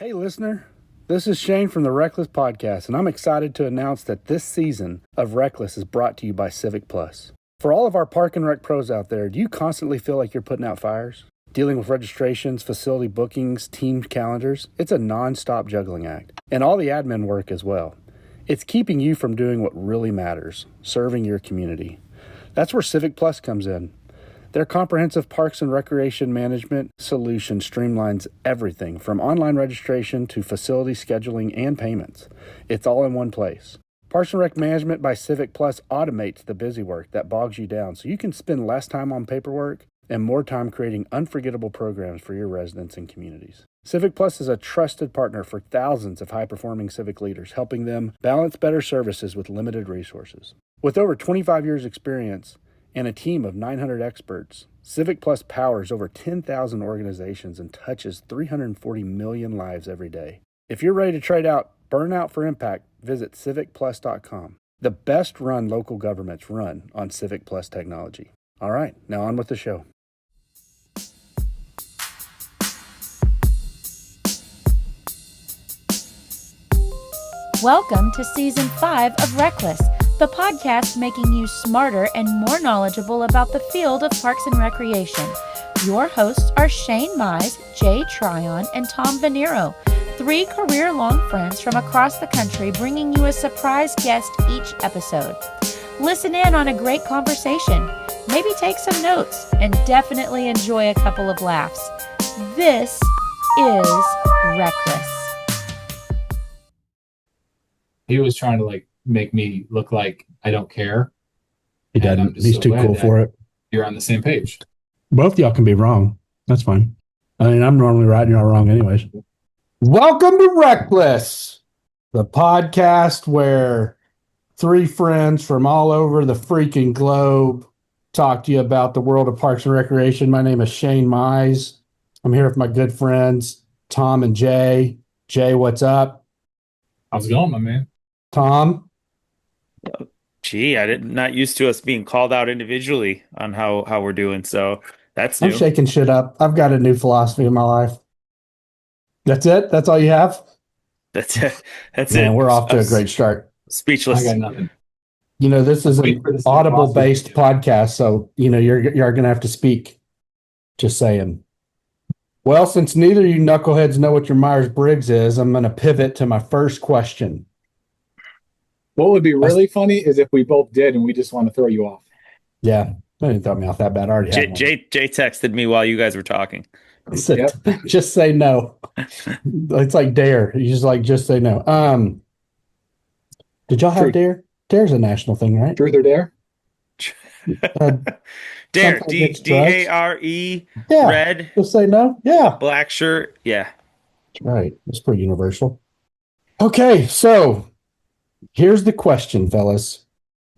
Hey, listener. This is Shane from the RecLess podcast, and I'm excited to announce that this season of RecLess is brought to you by Civic Plus. For all of our park and rec pros out there, do you constantly feel like you're putting out fires? Dealing with registrations, facility bookings, team calendars? It's a non-stop juggling act. And all the admin work as well. It's keeping you from doing what really matters, serving your community. That's where Civic Plus comes in. Their comprehensive parks and recreation management solution streamlines everything from online registration to facility scheduling and payments. It's all in one place. Parks and Rec Management by Civic Plus automates the busy work that bogs you down so you can spend less time on paperwork and more time creating unforgettable programs for your residents and communities. Civic Plus is a trusted partner for thousands of high-performing civic leaders, helping them balance better services with limited resources. With over 25 years' experience and a team of 900 experts, Civic Plus powers over 10,000 organizations and touches 340 million lives every day. If you're ready to trade out burnout for impact, visit civicplus.com. The best-run local governments run on Civic Plus technology. All right, now on with the show. Welcome to Season 5 of RecLess, the podcast making you smarter and more knowledgeable about the field of parks and recreation. Your hosts are Shane Mize, Jay Tryon, and Tom Venniro, three career-long friends from across the country bringing you a surprise guest each episode. Listen in on a great conversation, maybe take some notes, and definitely enjoy a couple of laughs. This is RecLess. He was trying to make me look like I don't care. He doesn't. He's too cool for it. You're on the same page. Both of y'all can be wrong. That's fine. I mean, I'm normally right and y'all wrong anyways. Welcome to RecLess, the podcast where three friends from all over the freaking globe talk to you about the world of parks and recreation. My name is Shane Mize. I'm here with my good friends, Tom and Jay. Jay, what's up? How's it going, my man? Tom? Gee, not used to us being called out individually on how we're doing, so that's new. I'm shaking shit up. I've got a new philosophy in my life. That's it? That's all you have? That's it. Man, we're off to a great start. Speechless. I got nothing. You know, this is an Audible-based podcast, so, you're going to have to speak. Just saying. Well, since neither of you knuckleheads know what your Myers-Briggs is, I'm going to pivot to my first question. What would be really funny is if we both did and we just want to throw you off. Yeah, they didn't throw me off that bad. I already had one. Jay texted me while you guys were talking. He said, just say no. It's like dare. You just say no. Did y'all have dare? Dare's a national thing, right? Truth or dare? Dare. D-A-R-E. Yeah. Red. Just say no. Yeah. Black shirt. Yeah. Right. It's pretty universal. Okay, so here's the question, fellas.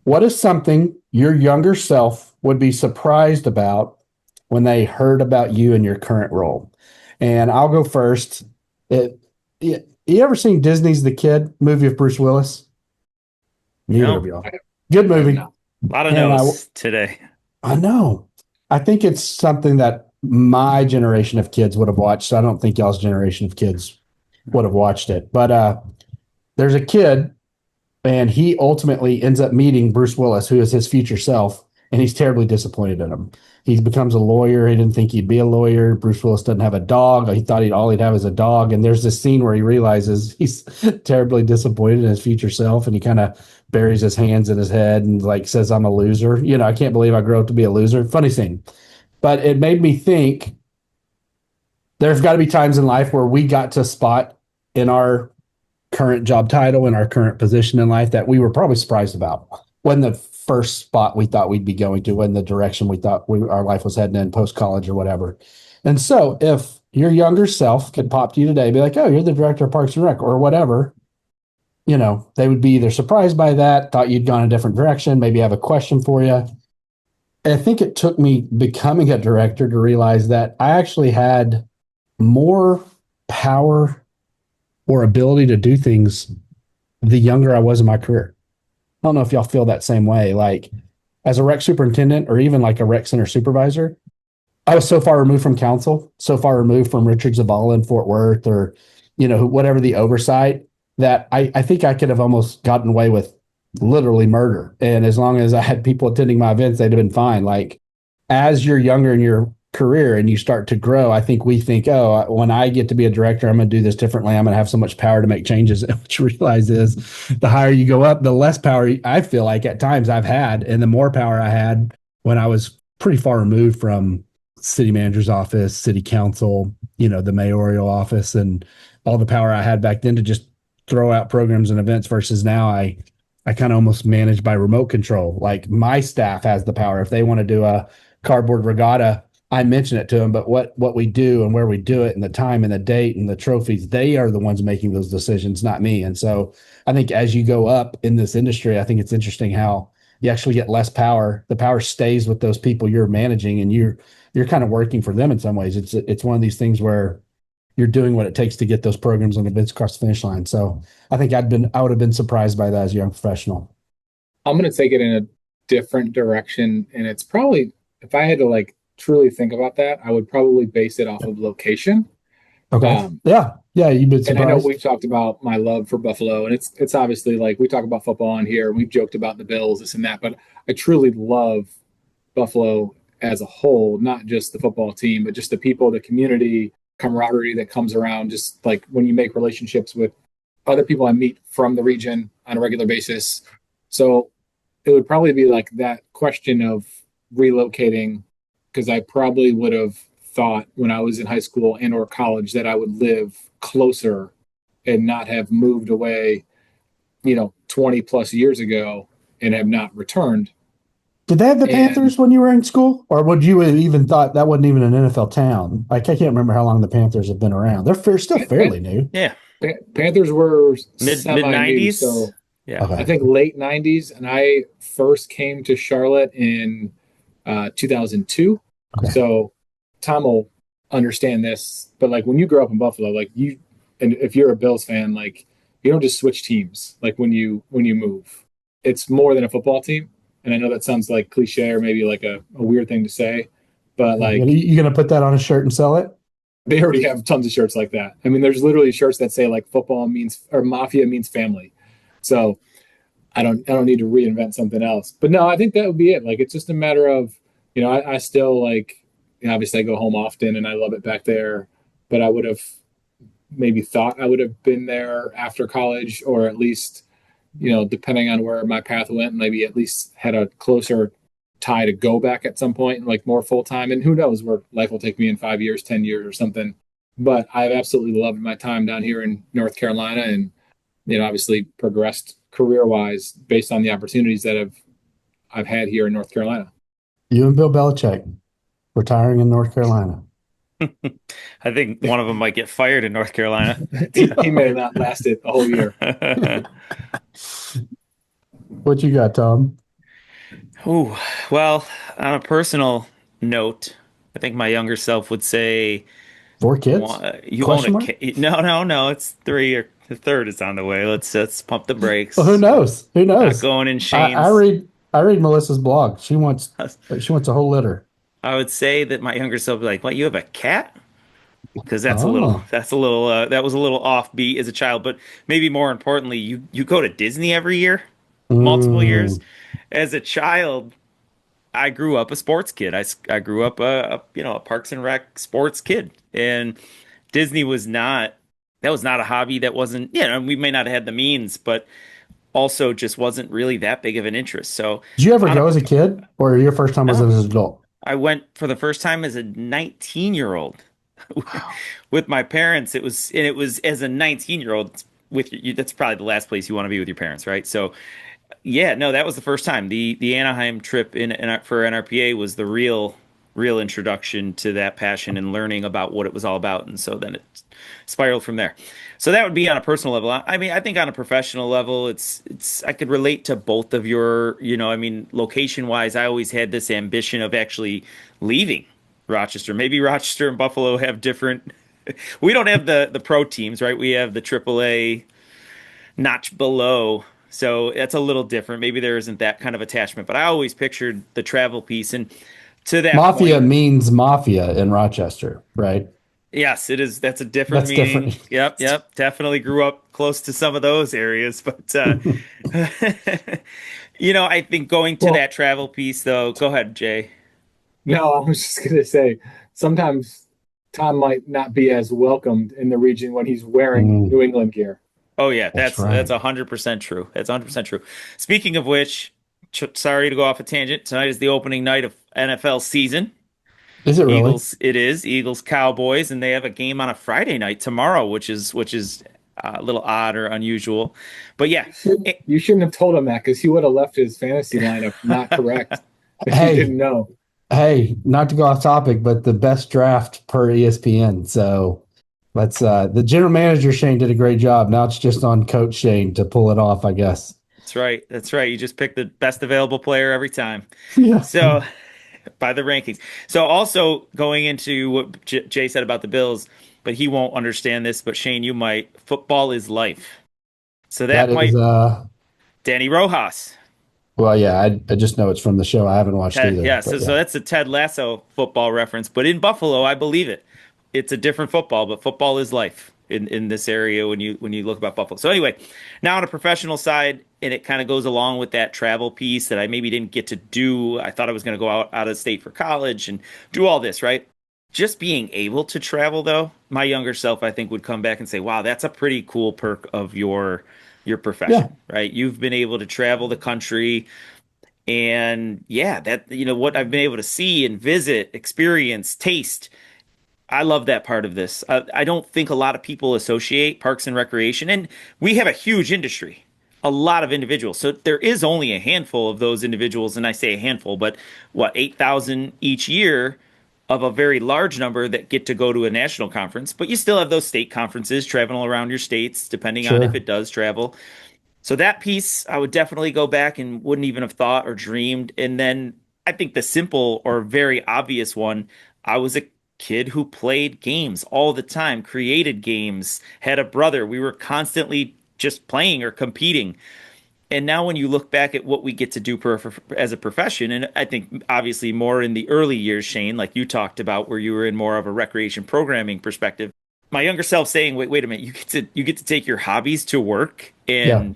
What is something your younger self would be surprised about when they heard about you in your current role? And I'll go first. You ever seen Disney's The Kid movie of Bruce Willis? Neither of y'all. Good movie. A lot of no's today. I know. I think it's something that my generation of kids would have watched. I don't think y'all's generation of kids would have watched it. But there's a kid, and he ultimately ends up meeting Bruce Willis, who is his future self, and he's terribly disappointed in him. He becomes a lawyer. He didn't think he'd be a lawyer. Bruce Willis doesn't have a dog. He thought all he'd have is a dog. And there's this scene where he realizes he's terribly disappointed in his future self, and he kind of buries his hands in his head and says, I'm a loser. I can't believe I grew up to be a loser. Funny scene. But it made me think there's got to be times in life where we got to a spot in our current job title, in our current position in life, that we were probably surprised about. When the first spot we thought we'd be going to, when the direction we thought our life was heading in post-college or whatever. And so if your younger self could pop to you today, be like, oh, you're the director of Parks and Rec or whatever, they would be either surprised by that, thought you'd gone a different direction, maybe have a question for you. I think it took me becoming a director to realize that I actually had more power or ability to do things the younger I was in my career. I don't know if y'all feel that same way. As a rec superintendent or even a rec center supervisor, I was so far removed from council, so far removed from Richard Zavala in Fort Worth or whatever the oversight, that I think I could have almost gotten away with literally murder. And as long as I had people attending my events, they'd have been fine. Like, as you're younger in your career and you start to grow, I think we think, oh, when I get to be a director, I'm going to do this differently. I'm going to have so much power to make changes. What you realize is the higher you go up, the less power I feel like at times I've had. And the more power I had when I was pretty far removed from city manager's office, city council, the mayoral office, and all the power I had back then to just throw out programs and events versus now I kind of almost manage by remote control. Like, my staff has the power. If they want to do a cardboard regatta, I mention it to them, but what we do and where we do it and the time and the date and the trophies, they are the ones making those decisions, not me. And so I think as you go up in this industry, I think it's interesting how you actually get less power. The power stays with those people you're managing, and you're kind of working for them in some ways. It's one of these things where you're doing what it takes to get those programs and events across the finish line. So I think I would have been surprised by that as a young professional. I'm going to take it in a different direction. And it's probably, if I had to like truly think about that, I would probably base it off of location. Okay. Yeah. You've been surprised. And I know we've talked about my love for Buffalo, and it's obviously like we talk about football on here. We've joked about the Bills, this and that, but I truly love Buffalo as a whole, not just the football team, but just the people, the community, camaraderie that comes around. Just like when you make relationships with other people I meet from the region on a regular basis. So it would probably be like that question of relocating, because I probably would have thought when I was in high school and or college that I would live closer and not have moved away, 20 plus years ago and have not returned. Did they have the Panthers when you were in school? Or would you have even thought that wasn't even an NFL town? Like, I can't remember how long the Panthers have been around. They're still fairly new. Yeah. Panthers were Mid 90s. So yeah. Okay. I think late 90s. And I first came to Charlotte in 2002. Okay. So Tom will understand this, but like when you grow up in Buffalo, like and if you're a Bills fan, like you don't just switch teams. Like when you move, it's more than a football team. And I know that sounds like cliche or maybe like a weird thing to say, but like, you going to put that on a shirt and sell it? They already have tons of shirts like that. I mean, there's literally shirts that say like football means, or mafia means family. So I don't need to reinvent something else, but no, I think that would be it. Like, it's just a matter of, I still like, obviously I go home often and I love it back there, but I would have maybe thought I would have been there after college, or at least, depending on where my path went, maybe at least had a closer tie to go back at some point, like more full time. And who knows where life will take me in 5 years, 10 years or something. But I've absolutely loved my time down here in North Carolina, and, obviously progressed career wise based on the opportunities that I've had here in North Carolina. You and Bill Belichick retiring in North Carolina. I think one of them might get fired in North Carolina. He may have not lasted a whole year. What you got, Tom? Ooh, well, on a personal note, I think my younger self would say, 4 kids? You Question own a kid. No, it's 3, or the third is on the way. Let's pump the brakes. Well, who knows? Not going in Shane's. I read Melissa's blog. She wants a whole litter. I would say that my younger self would be like, "What? You have a cat?" Because that was a little offbeat as a child. But maybe more importantly, you go to Disney every year, multiple years. As a child, I grew up a sports kid. I grew up a Parks and Rec sports kid, and Disney was not a hobby. That wasn't, we may not have had the means, but also just wasn't really that big of an interest. So did you ever go as a kid, or your first time was as an adult? I went for the first time as a 19-year-old with my parents. It was as a 19-year-old with you. That's probably the last place you want to be with your parents, right? So yeah, no, that was the first time. The Anaheim trip for NRPA was the real introduction to that passion and learning about what it was all about. And so then it spiraled from there. So that would be on a personal level. I mean, I think on a professional level, I could relate to both of your, location wise, I always had this ambition of actually leaving Rochester. Maybe Rochester and Buffalo have different, we don't have the pro teams, right? We have the AAA notch below. So that's a little different. Maybe there isn't that kind of attachment, but I always pictured the travel piece. And to that Mafia point, means mafia in Rochester, right? Yes, it is. That's a different That's meaning. different. Yep. Definitely grew up close to some of those areas, but I think going to Well, that travel piece though. Go ahead, Jay. no, I was just gonna say sometimes Tom might not be as welcomed in the region when he's wearing Mm, New England gear. Oh yeah, that's that's right. 100% true. That's 100% true. Speaking of which, sorry to go off a tangent. Tonight is the opening night of NFL season. Is it really? It is Eagles Cowboys, and they have a game on a Friday night tomorrow, which is a little odd or unusual. But yeah, You shouldn't have told him that because he would have left his fantasy lineup not correct if you Hey, didn't know. hey, not to go off topic, but the best draft per ESPN. So let's the general manager Shane did a great job. Now it's just on Coach Shane to pull it off, I guess. That's right. That's right. You just pick the best available player every time. Yeah. So by the rankings. So also going into what Jay said about the Bills, but he won't understand this, but Shane, you might. Football is life. So That that is might Danny Rojas. well, yeah, I just know it's from the show. I haven't watched Ted, either, yeah, but so yeah. that's a Ted Lasso football reference, but in Buffalo, I believe it. It's a different football, but football is life in this area when you look about Buffalo. So anyway, now on a professional side, and it kind of goes along with that travel piece that I maybe didn't get to do. I thought I was going to go out of state for college and do all this, right? Just being able to travel though, my younger self I think would come back and say, "Wow, that's a pretty cool perk of your Yeah. profession, right? You've been able to travel the country and yeah, that what I've been able to see and visit, experience, taste. I love that part of this. I don't think a lot of people associate parks and recreation, and we have a huge industry, a lot of individuals. So there is only a handful of those individuals, and I say a handful, but what, 8,000 each year of a very large number that get to go to a national conference. But you still have those state conferences traveling around your states, depending on if Sure. it does travel. So that piece, I would definitely go back and wouldn't even have thought or dreamed. And then I think the simple or very obvious one, I was a kid who played games all the time, created games, had a brother. We were constantly just playing or competing. And now when you look back at what we get to do as a profession, and I think obviously more in the early years, Shane, like you talked about, where you were in more of a recreation programming perspective. My younger self saying, "Wait a minute, you get to take your hobbies to work Yeah. and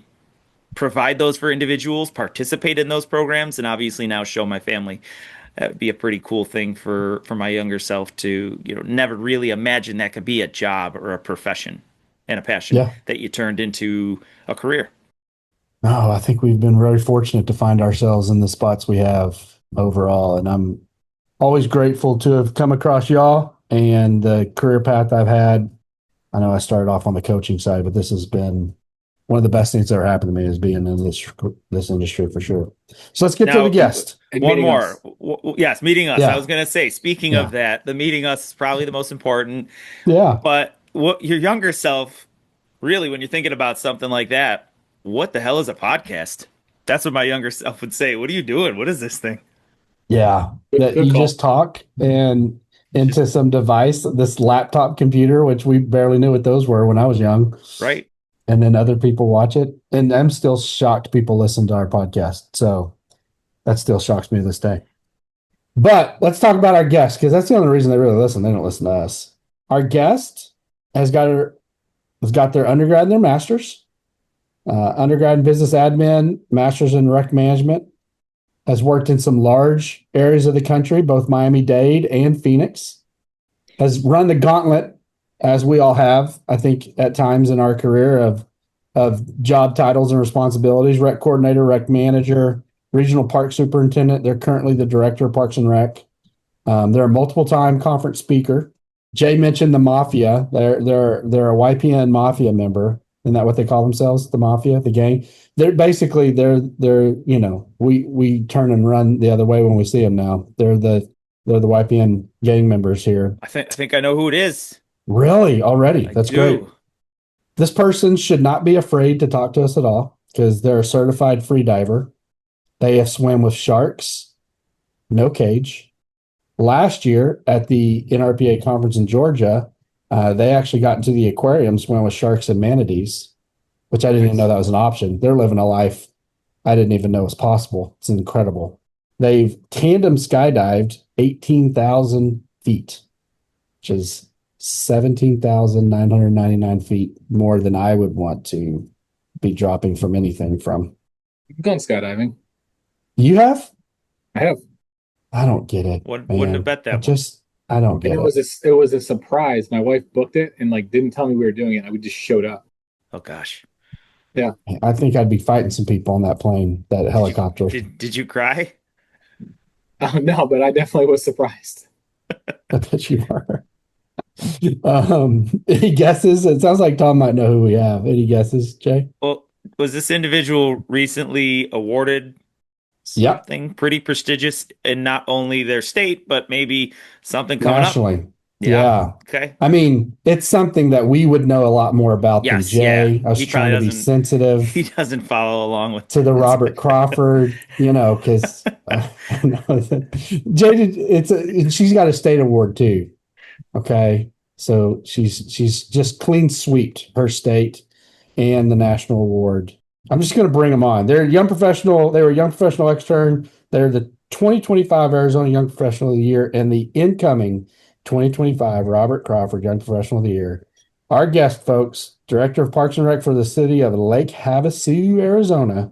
provide those for individuals, participate in those programs, and obviously now show my family." That would be a pretty cool thing for my younger self to, never really imagine that could be a job or a profession and a passion Yeah. that you turned into a career. No, I think we've been very fortunate to find ourselves in the spots we have overall. And I'm always grateful to have come across y'all and the career path I've had. I know I started off on the coaching side, but this has been one of the best things that ever happened to me is being in this industry for sure. So let's get to the Now, guest. one Meeting more. us. Yes, meeting us. I Yeah. was going to say, speaking Yeah. of that, the meeting us is probably the most important. Yeah. But what your younger self, really, when you're thinking about something like that, what the hell is a podcast? That's what my younger self would say. What are you doing? What is this thing? Yeah. Good, That good you call. just talk and Just into some device, this laptop computer, which we barely knew what those were when I was young. right. And then other people watch it. And I'm still shocked people listen to our podcast. So that still shocks me to this day. But let's talk about our guest because that's the only reason they really listen. They don't listen to us. Our guest has got their undergrad and their master's, undergrad in business admin, master's in rec management, has worked in some large areas of the country, both Miami-Dade and Phoenix, has run the gauntlet as we all have, I think, at times in our career of job titles and responsibilities, rec coordinator, rec manager, regional park superintendent. They're currently the director of Parks and Rec. They're a multiple-time conference speaker. Jay mentioned the Mafia. They're a YPN Mafia member. Isn't that what they call themselves? The Mafia, the gang. They're basically we turn and run the other way when we see them now. They're the YPN gang members here. I think I know who it is. Really? Already? I That's do. great. This person should not be afraid to talk to us at all because they're a certified free diver. They have swam with sharks, no cage. Last year at the NRPA conference in Georgia, they actually got into the aquarium, swam with sharks and manatees, which I didn't even know that was an option. They're living a life I didn't even know was possible. It's incredible. They've tandem skydived 18,000 feet, which is 17,999 feet more than I would want to be dropping from anything from. I've gone skydiving. You have? I have. I don't get it. Wouldn't have bet that one. I don't get And it was a surprise. My wife booked it and like didn't tell me we were doing it. I just showed up. Oh gosh. Yeah. I think I'd be fighting some people on that plane, that helicopter. Did you cry? Oh, no, but I definitely was surprised. I bet you are. Any guesses? It sounds like Tom might know who we have. Any guesses, Jay? Well, was this individual recently awarded Yep. something pretty prestigious in not only their state, but maybe something coming Nationally. up? Yeah. Okay. I mean, it's something that we would know a lot more about than Yes, Jay. yeah. I was He trying to probably be sensitive He doesn't follow along with to the Robert Crawford, because Jay, she's got a state award too. Okay. So she's just clean sweeped her state and the national award. I'm just going to bring them on. They're young professional. They were a young professional extern. They're the 2025 Arizona Young Professional of the Year and the incoming 2025 Robert Crawford Young Professional of the Year. Our guest, folks, Director of Parks and Rec for the city of Lake Havasu, Arizona,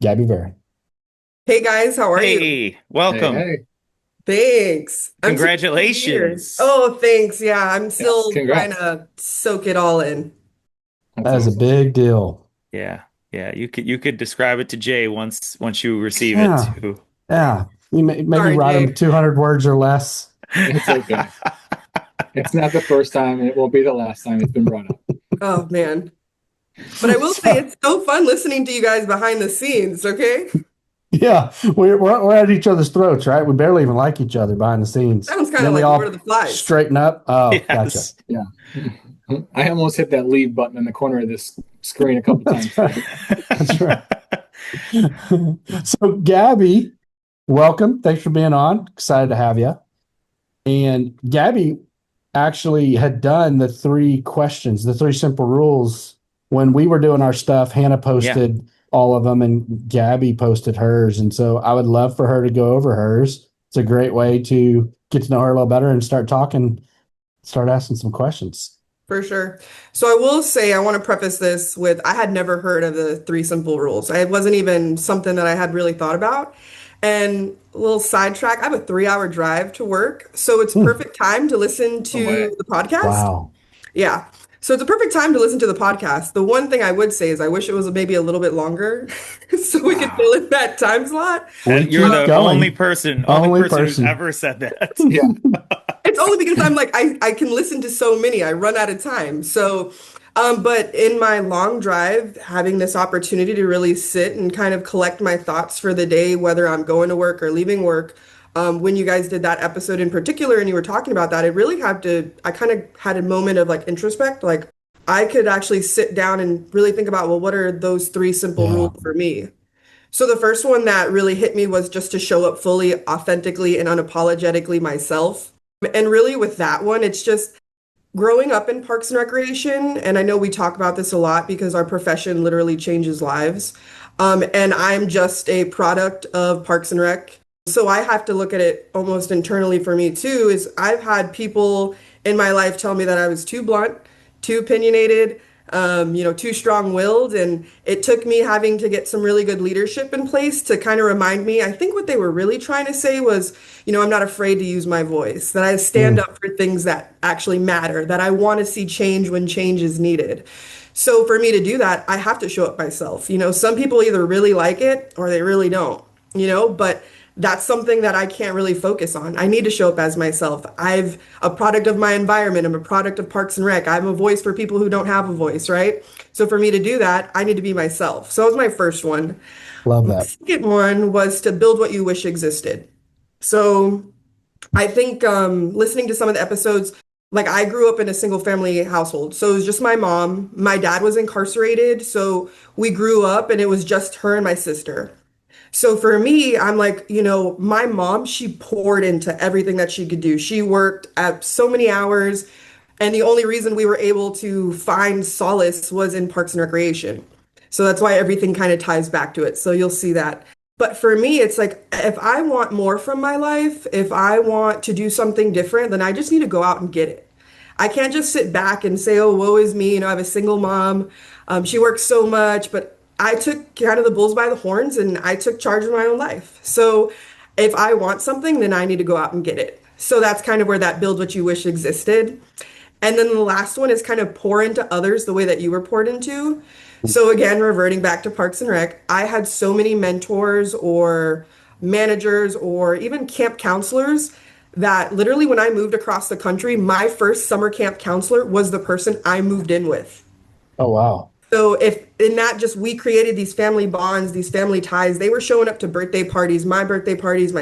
Gabby Vera. Hey guys, how are you? Hey, welcome. Hey. Thanks. I'm so excited to be here. Congratulations. Oh, thanks. Yeah, I'm still trying congrats. to soak it all in. That is a big deal. Yeah. Yeah. You could describe it to Jay once you receive Yeah. it too. Yeah. You maybe Sorry, write Jay. them 200 words or less. It's okay. It's not the first time, and it won't be the last time it's been brought up. Oh man. But I will say it's so fun listening to you guys behind the scenes, okay? Yeah. We're at each other's throats, right? We barely even like each other behind the scenes. Sounds kind Then of we like all Lord of the Flies. straighten up. Oh, Yes. Yeah. I almost hit that leave button in the corner of this screen a couple times. That's right. That's right. So, Gabby, welcome. Thanks for being on. Excited to have you. And Gabby actually had done the 3 questions, the 3 simple rules when we were doing our stuff. Hannah posted all of them and Gabby posted hers. And so I would love for her to go over hers. It's a great way to get to know her a little better and start talking, start asking some questions. For sure. So I will say, I want to preface this with, I had never heard of the 3 simple rules. It wasn't even something that I had really thought about. And a little sidetrack, I have a 3-hour drive to work. So it's perfect time to listen to the podcast. Wow. Yeah. So it's a perfect time to listen to the podcast. The one thing I would say is I wish it was maybe a little bit longer so we could fill in that time slot. You're the going. only person who's ever said that. Yeah. It's only because I'm like, I can listen to so many. I run out of time. So, but in my long drive, having this opportunity to really sit and kind of collect my thoughts for the day, whether I'm going to work or leaving work, when you guys did that episode in particular and you were talking about that, I kind of had a moment of like introspect. Like I could actually sit down and really think about, well, what are those 3 simple rules for me? So the first one that really hit me was just to show up fully, authentically, and unapologetically myself. And really with that one, it's just growing up in Parks and Recreation. And I know we talk about this a lot because our profession literally changes lives. And I'm just a product of Parks and Rec. So I have to look at it almost internally for me too, is I've had people in my life tell me that I was too blunt, too opinionated, too strong-willed. And it took me having to get some really good leadership in place to kind of remind me, I think what they were really trying to say was, I'm not afraid to use my voice, that I stand up for things that actually matter, that I want to see change when change is needed. So for me to do that, I have to show up myself. Some people either really like it or they really don't, but that's something that I can't really focus on. I need to show up as myself. I'm a product of my environment. I'm a product of Parks and Rec. I'm a voice for people who don't have a voice, right? So for me to do that, I need to be myself. So that was my first one. Love that. The second one was to build what you wish existed. So I think listening to some of the episodes, like I grew up in a single family household. So it was just my mom. My dad was incarcerated. So we grew up and it was just her and my sister. So for me, I'm like, my mom, she poured into everything that she could do. She worked at so many hours. And the only reason we were able to find solace was in Parks and Recreation. So that's why everything kind of ties back to it. So you'll see that. But for me, it's like, if I want more from my life, if I want to do something different, then I just need to go out and get it. I can't just sit back and say, oh, woe is me. I have a single mom. She works so much, but I took kind of the bulls by the horns and I took charge of my own life. So if I want something, then I need to go out and get it. So that's kind of where that build what you wish existed. And then the last one is kind of pour into others the way that you were poured into. So again, reverting back to Parks and Rec, I had so many mentors or managers or even camp counselors that literally when I moved across the country, my first summer camp counselor was the person I moved in with. Oh, wow. So if in that just we created these family bonds, these family ties, they were showing up to birthday parties, my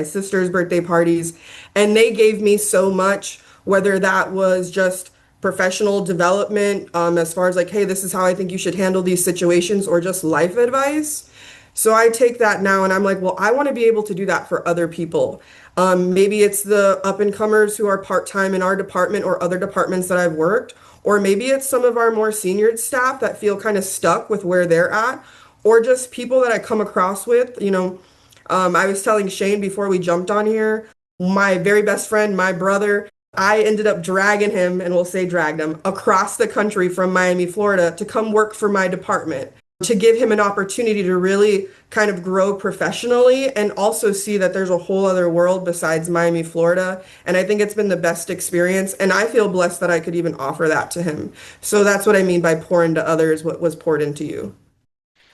sister's birthday parties, and they gave me so much, whether that was just professional development, as far as like, hey, this is how I think you should handle these situations, or just life advice. So I take that now and I'm like, well, I want to be able to do that for other people. Maybe it's the up and comers who are part-time in our department or other departments that I've worked, or maybe it's some of our more senior staff that feel kind of stuck with where they're at, or just people that I come across with. I was telling Shane before we jumped on here, my very best friend, my brother, I ended up dragging him, and we'll say dragged him, across the country from Miami, Florida to come work for my department, to give him an opportunity to really kind of grow professionally and also see that there's a whole other world besides Miami, Florida. And I think it's been the best experience. And I feel blessed that I could even offer that to him. So that's what I mean by pour into others what was poured into you.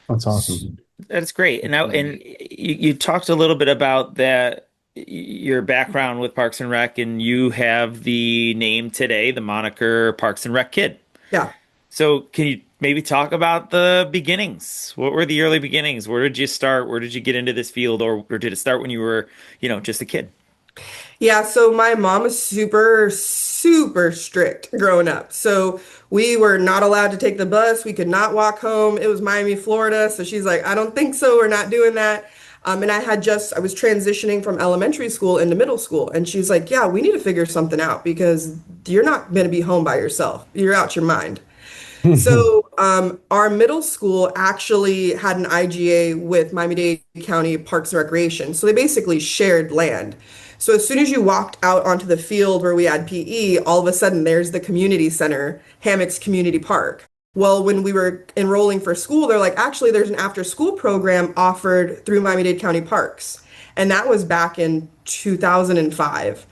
That's awesome. That's great. And you talked a little bit about that, your background with Parks and Rec, and you have the name today, the moniker Parks and Rec Kid. Yeah. So can you maybe talk about the beginnings? What were the early beginnings? Where did you start? Where did you get into this field? Or did it start when you were, just a kid? Yeah, so my mom was super, super strict growing up. So we were not allowed to take the bus. We could not walk home. It was Miami, Florida. So she's like, I don't think so. We're not doing that. And I was transitioning from elementary school into middle school. And she's like, yeah, we need to figure something out because you're not going to be home by yourself. You're out your mind. So our middle school actually had an IGA with Miami-Dade County Parks and Recreation. So they basically shared land. So as soon as you walked out onto the field where we had PE, all of a sudden there's the community center, Hammocks Community Park. Well, when we were enrolling for school, they're like, actually, there's an after-school program offered through Miami-Dade County Parks. And that was back in 2005.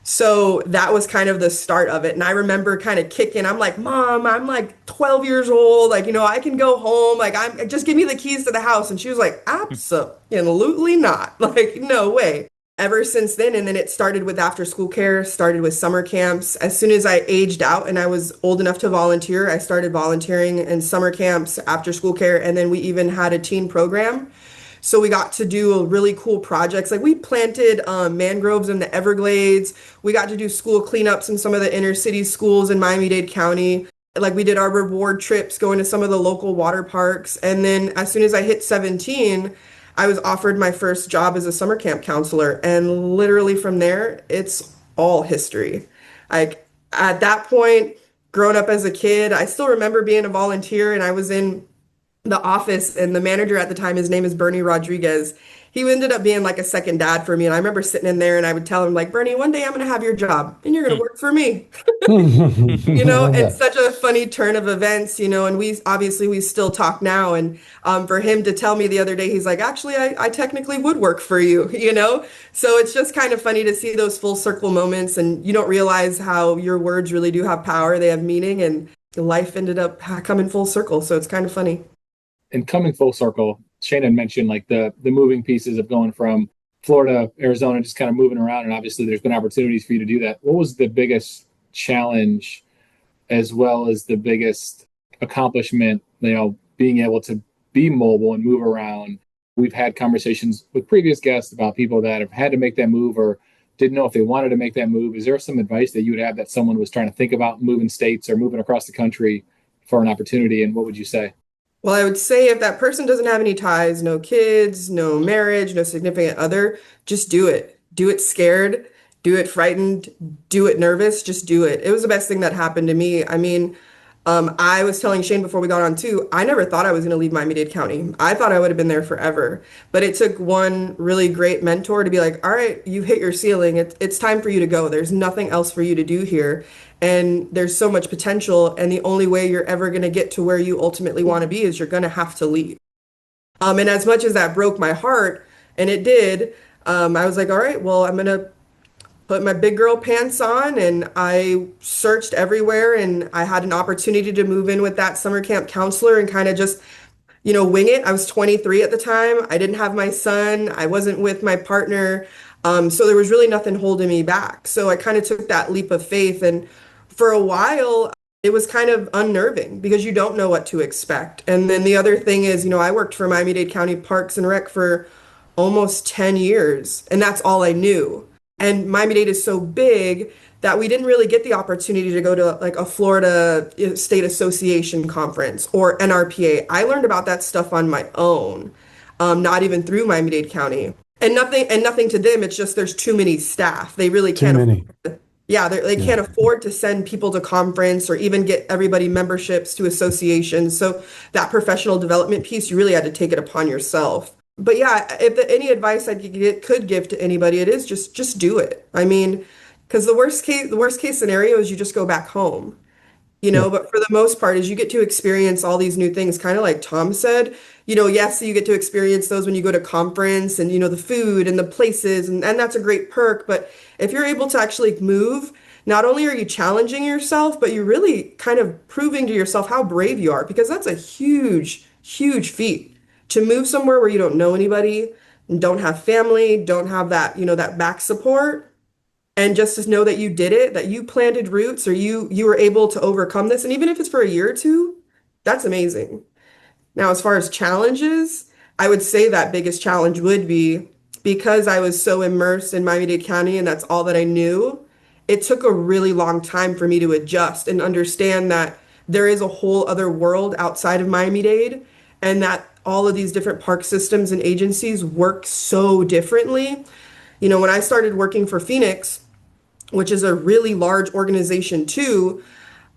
So that was kind of the start of it. And I remember kind of kicking. I'm like, Mom, I'm like 12 years old. Like, I can go home. Like, just give me the keys to the house. And she was like, absolutely not. Like, no way. Ever since then, and then it started with after school care, started with summer camps. As soon as I aged out and I was old enough to volunteer, I started volunteering in summer camps, after school care, and then we even had a teen program. So we got to do really cool projects. Like we planted mangroves in the Everglades. We got to do school cleanups in some of the inner city schools in Miami-Dade County. Like we did our reward trips going to some of the local water parks. And then as soon as I hit 17, I was offered my first job as a summer camp counselor. And literally from there, it's all history. Like at that point, growing up as a kid, I still remember being a volunteer and I was in the office and the manager at the time, his name is Bernie Rodriguez. He ended up being like a second dad for me. And I remember sitting in there and I would tell him like, Bernie, one day I'm going to have your job and you're going to work for me. It's such a funny turn of events, and we still talk now. And for him to tell me the other day, he's like, actually, I technically would work for you, So it's just kind of funny to see those full circle moments. And you don't realize how your words really do have power. They have meaning and life ended up coming full circle. So it's kind of funny. And coming full circle, Shane had mentioned like the moving pieces of going from Florida, Arizona, just kind of moving around. And obviously there's been opportunities for you to do that. What was the biggest challenge as well as the biggest accomplishment, being able to be mobile and move around? We've had conversations with previous guests about people that have had to make that move or didn't know if they wanted to make that move. Is there some advice that you would have that someone was trying to think about moving states or moving across the country for an opportunity? And what would you say? Well, I would say if that person doesn't have any ties, no kids, no marriage, no significant other, just do it. Do it scared, do it frightened, do it nervous, just do it. It was the best thing that happened to me. I mean, I was telling Shane before we got on too, I never thought I was going to leave Miami-Dade County. I thought I would have been there forever. But it took one really great mentor to be like, all right, you hit your ceiling. It's time for you to go. There's nothing else for you to do here. and there's so much potential. And the only way you're ever going to get to where you ultimately want to be is you're going to have to leave. And as much as that broke my heart, and it did, I was like, all right, well, I'm going to put my big girl pants on, and I searched everywhere, and I had an opportunity to move in with that summer camp counselor and kind of just, wing it. I was 23 at the time. I didn't have my son. I wasn't with my partner. So there was really nothing holding me back. So I kind of took that leap of faith. And for a while, it was kind of unnerving because you don't know what to expect. And then the other thing is, I worked for Miami-Dade County Parks and Rec for almost 10 years, and that's all I knew. And Miami-Dade is so big that we didn't really get the opportunity to go to like a Florida State Association conference or NRPA. I learned about that stuff on my own, not even through Miami-Dade County. And nothing to them. It's just there's too many staff. They really Too can't. many. Yeah, they can't afford to send people to conference or even get everybody memberships to associations. So that professional development piece, you really had to take it upon yourself. But yeah, if any advice I could give to anybody, it is just do it. I mean, because the worst case scenario is you just go back home, Yeah. but for the most part is you get to experience all these new things, kind of like Tom said, yes, you get to experience those when you go to conference and, the food and the places, and that's a great perk. But if you're able to actually move, not only are you challenging yourself, but you're really kind of proving to yourself how brave you are, because that's a huge, huge feat to move somewhere where you don't know anybody and don't have family, don't have that, that back support. And just to know that you did it, that you planted roots, or you were able to overcome this. And even if it's for a year or two, that's amazing. Now, as far as challenges, I would say that biggest challenge would be because I was so immersed in Miami-Dade County and that's all that I knew. It took a really long time for me to adjust and understand that there is a whole other world outside of Miami-Dade, and that all of these different park systems and agencies work so differently. When I started working for Phoenix, which is a really large organization too,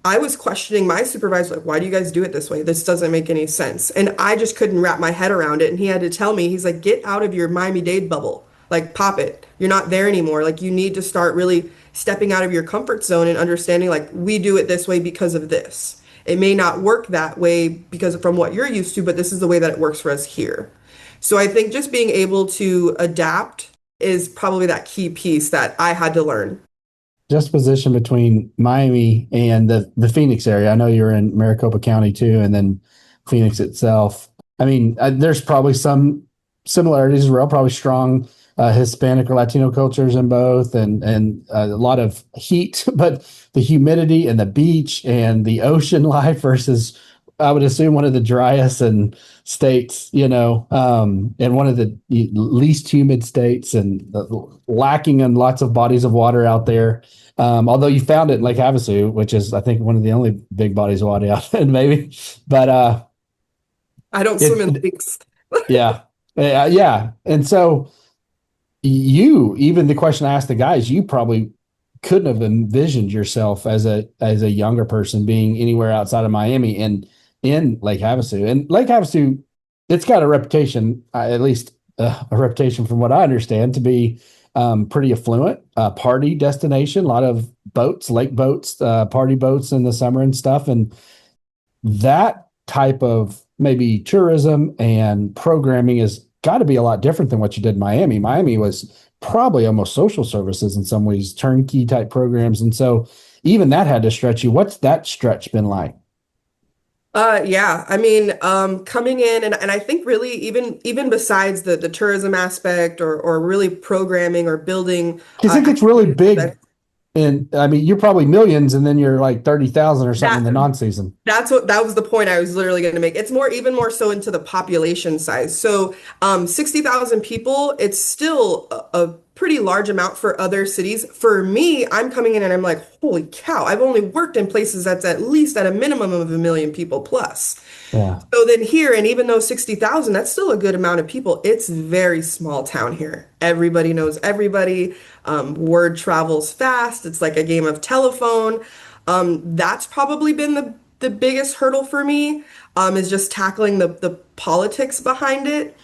I was questioning my supervisor, like, why do you guys do it this way? This doesn't make any sense. And I just couldn't wrap my head around it. And he had to tell me, he's like, get out of your Miami-Dade bubble, like pop it. You're not there anymore. Like, you need to start really stepping out of your comfort zone and understanding, like, we do it this way because of this. It may not work that way because from what you're used to, but this is the way that it works for us here. So I think just being able to adapt is probably that key piece that I had to learn. Just position between Miami and the Phoenix area. I know you're in Maricopa County too, and then Phoenix itself. I mean, there's probably some similarities as well, probably strong Hispanic or Latino cultures in both, and a lot of heat, but the humidity and the beach and the ocean life versus, I would assume, one of the driest and states, and one of the least humid states, and lacking in lots of bodies of water out there. Although you found it in Lake Havasu, which is, I think, one of the only big bodies of water out there, maybe. But I don't swim in lakes. yeah, yeah. And so even the question I asked the guys, you probably couldn't have envisioned yourself as a younger person being anywhere outside of Miami and in Lake Havasu. And Lake Havasu, it's got a reputation, at least a reputation from what I understand, to be pretty affluent, party destination, a lot of boats, lake boats, party boats in the summer and stuff. And that type of maybe tourism and programming has got to be a lot different than what you did in Miami. Miami was probably almost social services in some ways, turnkey type programs. And so even that had to stretch you. What's that stretch been like? Yeah, I mean, coming in and I think really even besides the tourism aspect or really programming or building, Because it gets really big. that And I mean, you're probably millions, and then you're like 30,000 or something in the that non-season. that was the point I was literally going to make. It's even more so into the population size. So, 60,000 people, it's still a pretty large amount for other cities. For me, I'm coming in and I'm like, holy cow, I've only worked in places that's at least at a minimum of 1 million people plus. Yeah. So then here, and even though 60,000, that's still a good amount of people, it's very small town here. Everybody knows everybody. Word travels fast. It's like a game of telephone. That's probably been the biggest hurdle for me, is just tackling the politics behind it.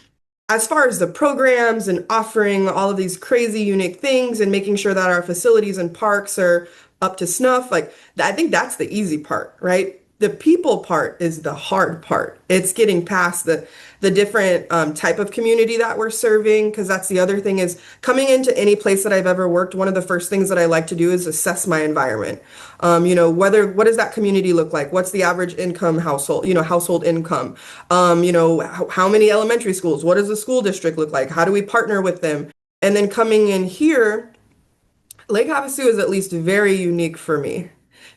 As far as the programs and offering all of these crazy unique things and making sure that our facilities and parks are up to snuff. Like I think that's the easy part, right? The people part is the hard part. It's getting past the different type of community that we're serving, because that's the other thing is coming into any place that I've ever worked. One of the first things that I like to do is assess my environment. What does that community look like? What's the average income household, household income? How many elementary schools? What does the school district look like? How do we partner with them? And then coming in here, Lake Havasu is at least very unique for me.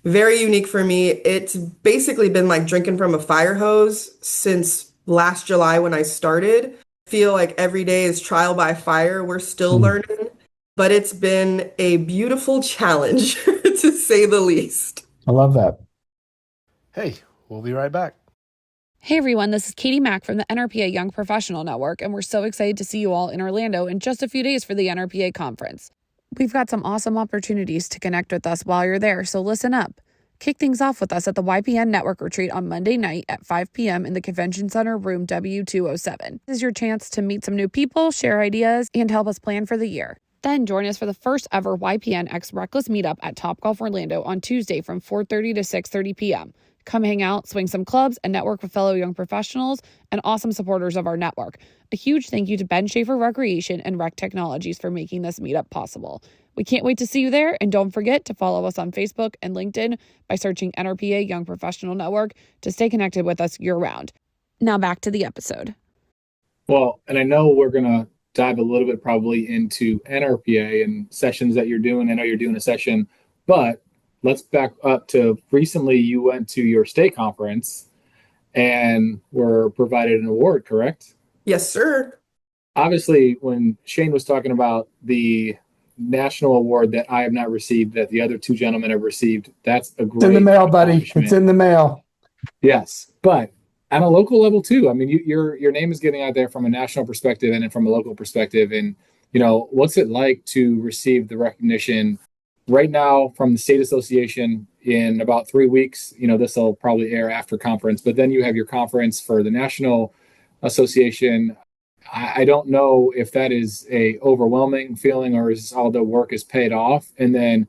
Very unique for me. It's basically been like drinking from a fire hose since last July when I started. I feel like every day is trial by fire. We're still learning, but it's been a beautiful challenge to say the least. I love that. Hey, we'll be right back. Hey everyone, this is Katie Mack from the NRPA Young Professional Network, and we're so excited to see you all in Orlando in just a few days for the NRPA conference. We've got some awesome opportunities to connect with us while you're there, so listen up. Kick things off with us at the YPN Network Retreat on Monday night at 5 p.m. in the Convention Center, room W207. This is your chance to meet some new people, share ideas, and help us plan for the year. Then join us for the first ever YPN X RecLess meetup at Topgolf Orlando on Tuesday from 4:30 to 6:30 p.m. Come hang out, swing some clubs, and network with fellow young professionals and awesome supporters of our network. A huge thank you to Ben Schaefer Recreation and Rec Technologies for making this meetup possible. We can't wait to see you there, and don't forget to follow us on Facebook and LinkedIn by searching NRPA Young Professional Network to stay connected with us year-round. Now back to the episode. Well, and I know we're going to dive a little bit probably into NRPA and sessions that you're doing. I know you're doing a session, but let's back up to recently you went to your state conference and were provided an award, correct? Yes, sir. Obviously, when Shane was talking about the national award that I have not received, that the other two gentlemen have received, that's a great It's in the mail, buddy. accomplishment. It's in the mail. Yes, but at a local level too. I mean, your name is getting out there from a national perspective and then from a local perspective. And what's it like to receive the recognition right now from the state association in about 3 weeks? This will probably air after conference, but then you have your conference for the national association. I don't know if that is a overwhelming feeling or is all the work is paid off. And then,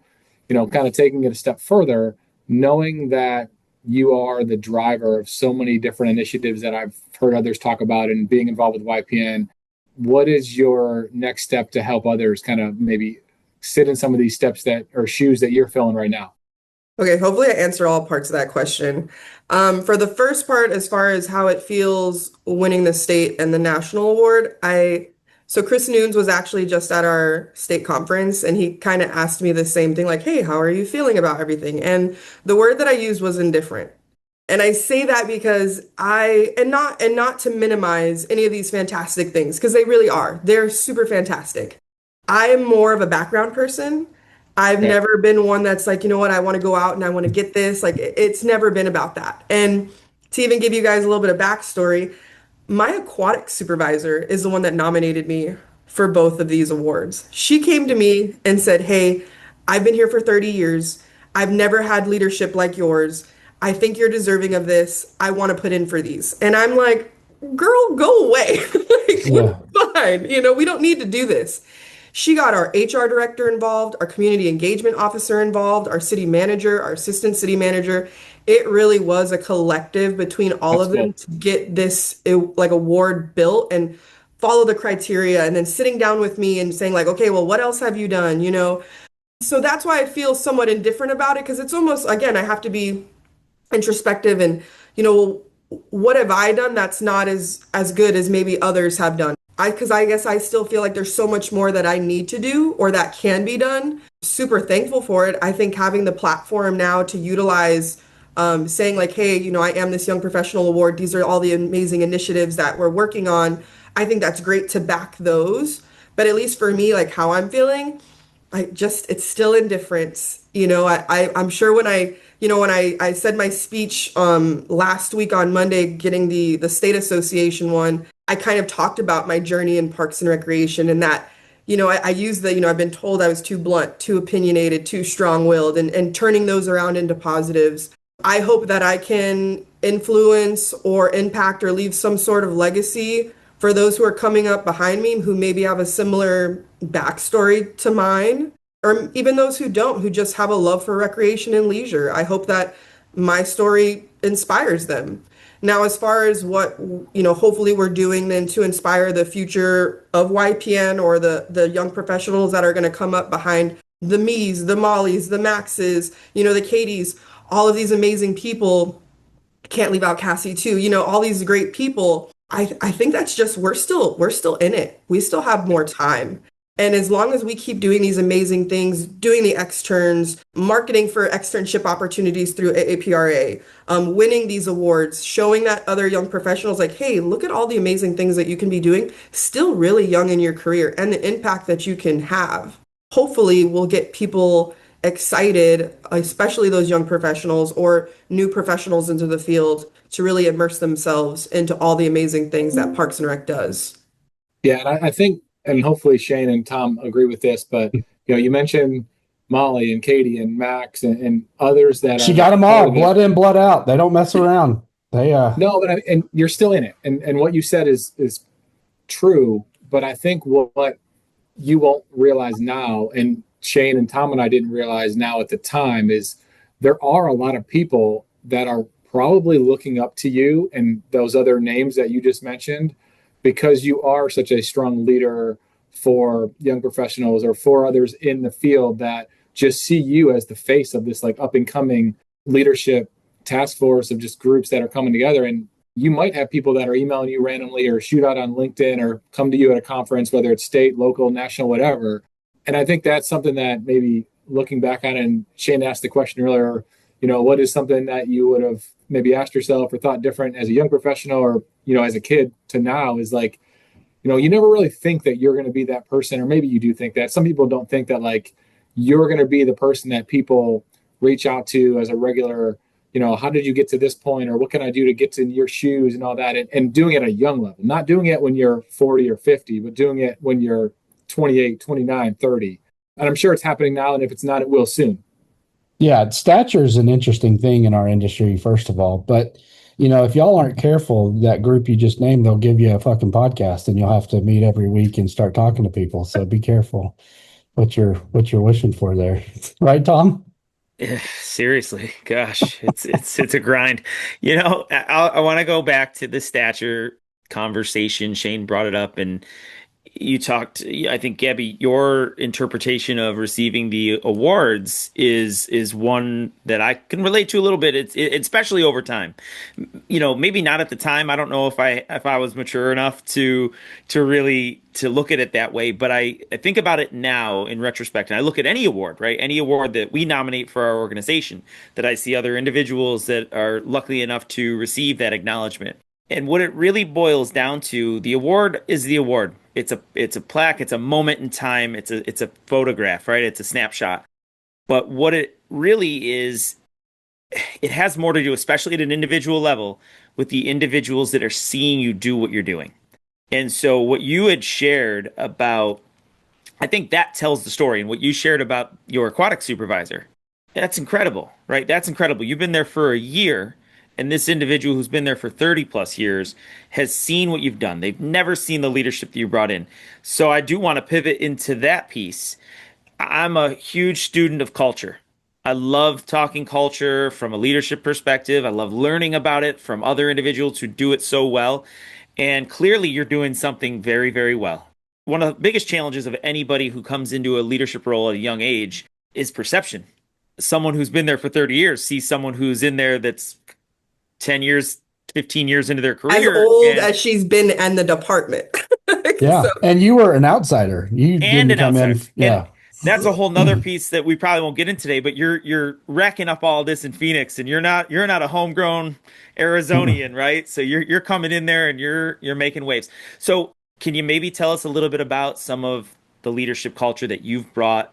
kind of taking it a step further, knowing that you are the driver of so many different initiatives that I've heard others talk about and being involved with YPN. What is your next step to help others kind of maybe sit in some of these steps that or shoes that you're filling right now? Okay, hopefully I answer all parts of that question. For the first part, as far as how it feels winning the state and the national award, so Chris Nunes was actually just at our state conference, and he kind of asked me the same thing, like, hey, how are you feeling about everything? And the word that I used was indifferent. And I say that because not to minimize any of these fantastic things, because they really are. They're super fantastic. I am more of a background person. I've never been one that's like, I want to go out and I want to get this. Like, it's never been about that. And to even give you guys a little bit of backstory, my aquatic supervisor is the one that nominated me for both of these awards. She came to me and said, hey, I've been here for 30 years. I've never had leadership like yours. I think you're deserving of this. I want to put in for these. And I'm like, girl, go away. We're fine. We don't need to do this. She got our HR director involved, our community engagement officer involved, our city manager, our assistant city manager. It really was a collective between all of them to get this award built and follow the criteria, and then sitting down with me and saying like, okay, well, what else have you done? So that's why I feel somewhat indifferent about it, because it's almost, again, I have to be introspective and, what have I done that's not as good as maybe others have done? Because I guess I still feel like there's so much more that I need to do or that can be done. Super thankful for it. I think having the platform now to utilize, saying like, hey, I am this Young Professional Award. These are all the amazing initiatives that we're working on. I think that's great to back those. But at least for me, like how I'm feeling, it's still indifference. I'm sure when I said my speech last week on Monday, getting the state association one, I kind of talked about my journey in parks and recreation, and that, I used I've been told I was too blunt, too opinionated, too strong-willed, and turning those around into positives. I hope that I can influence or impact or leave some sort of legacy for those who are coming up behind me who maybe have a similar backstory to mine. or even those who don't, who just have a love for recreation and leisure. I hope that my story inspires them. Now, as far as what, hopefully we're doing then to inspire the future of YPN or the young professionals that are going to come up behind the Mize, the Mollys, the Maxes, the Katies, all of these amazing people. Can't leave out Cassie too. All these great people. I think that's just we're still in it. We still have more time. And as long as we keep doing these amazing things, doing the externs, marketing for externship opportunities through AAPRA, winning these awards, showing that other young professionals like, hey, look at all the amazing things that you can be doing, still really young in your career and the impact that you can have. Hopefully we'll get people excited, especially those young professionals or new professionals into the field to really immerse themselves into all the amazing things that Parks and Rec does. Yeah, and I think, and hopefully Shane and Tom agree with this, but you mentioned Molly and Katie and Max and others that She are got them part all, of it. blood in, blood out. They don't mess around. They No, but and you're still in it, and what you said is true. But I think what you won't realize now, and Shane and Tom and I didn't realize now at the time, is there are a lot of people that are probably looking up to you and those other names that you just mentioned, because you are such a strong leader for young professionals or for others in the field that just see you as the face of this like up and coming leadership task force of just groups that are coming together. And you might have people that are emailing you randomly or shoot out on LinkedIn or come to you at a conference, whether it's state, local, national, whatever. And I think that's something that maybe looking back on it, and Shane asked the question earlier, what is something that you would have maybe asked yourself or thought different as a young professional or, as a kid to now is like, you never really think that you're going to be that person, or maybe you do think that. Some people don't think that like you're going to be the person that people reach out to as a regular, how did you get to this point, or what can I do to get to your shoes and all that, and doing it at a young level, not doing it when you're 40 or 50, but doing it when you're 28, 29, 30. And I'm sure it's happening now. And if it's not, it will soon. Yeah, stature is an interesting thing in our industry, first of all. But, if y'all aren't careful, that group you just named, they'll give you a fucking podcast and you'll have to meet every week and start talking to people. So be careful what you're wishing for there. Right, Tom? Yeah, seriously, gosh, it's a grind. I want to go back to the stature conversation. Shane brought it up, and you talked, I think, Gabby, your interpretation of receiving the awards is one that I can relate to a little bit. It's especially over time. Maybe not at the time. I don't know if I was mature enough to really to look at it that way, but I think about it now in retrospect, and I look at any award, right? Any award that we nominate for our organization, that I see other individuals that are lucky enough to receive that acknowledgement. And what it really boils down to, the award is the award. It's a plaque, it's a moment in time, it's a photograph, right? It's a snapshot. But what it really is, it has more to do, especially at an individual level, with the individuals that are seeing you do what you're doing. And so what you had shared about, I think that tells the story, and what you shared about your aquatic supervisor, that's incredible, right? That's incredible. You've been there for a year, and this individual who's been there for 30 plus years has seen what you've done. They've never seen the leadership that you brought in. So I do want to pivot into that piece. I'm a huge student of culture. I love talking culture from a leadership perspective. I love learning about it from other individuals who do it so well. And clearly you're doing something very, very well. One of the biggest challenges of anybody who comes into a leadership role at a young age is perception. Someone who's been there for 30 years sees someone who's in there that's 10 years, 15 years into their career. As old as she's been in the department. Yeah. And you were an outsider. You didn't come in. Yeah. And that's a whole nother piece that we probably won't get in today, but you're racking up all this in Phoenix, and you're not a homegrown Arizonian, right? So you're coming in there and you're making waves. So can you maybe tell us a little bit about some of the leadership culture that you've brought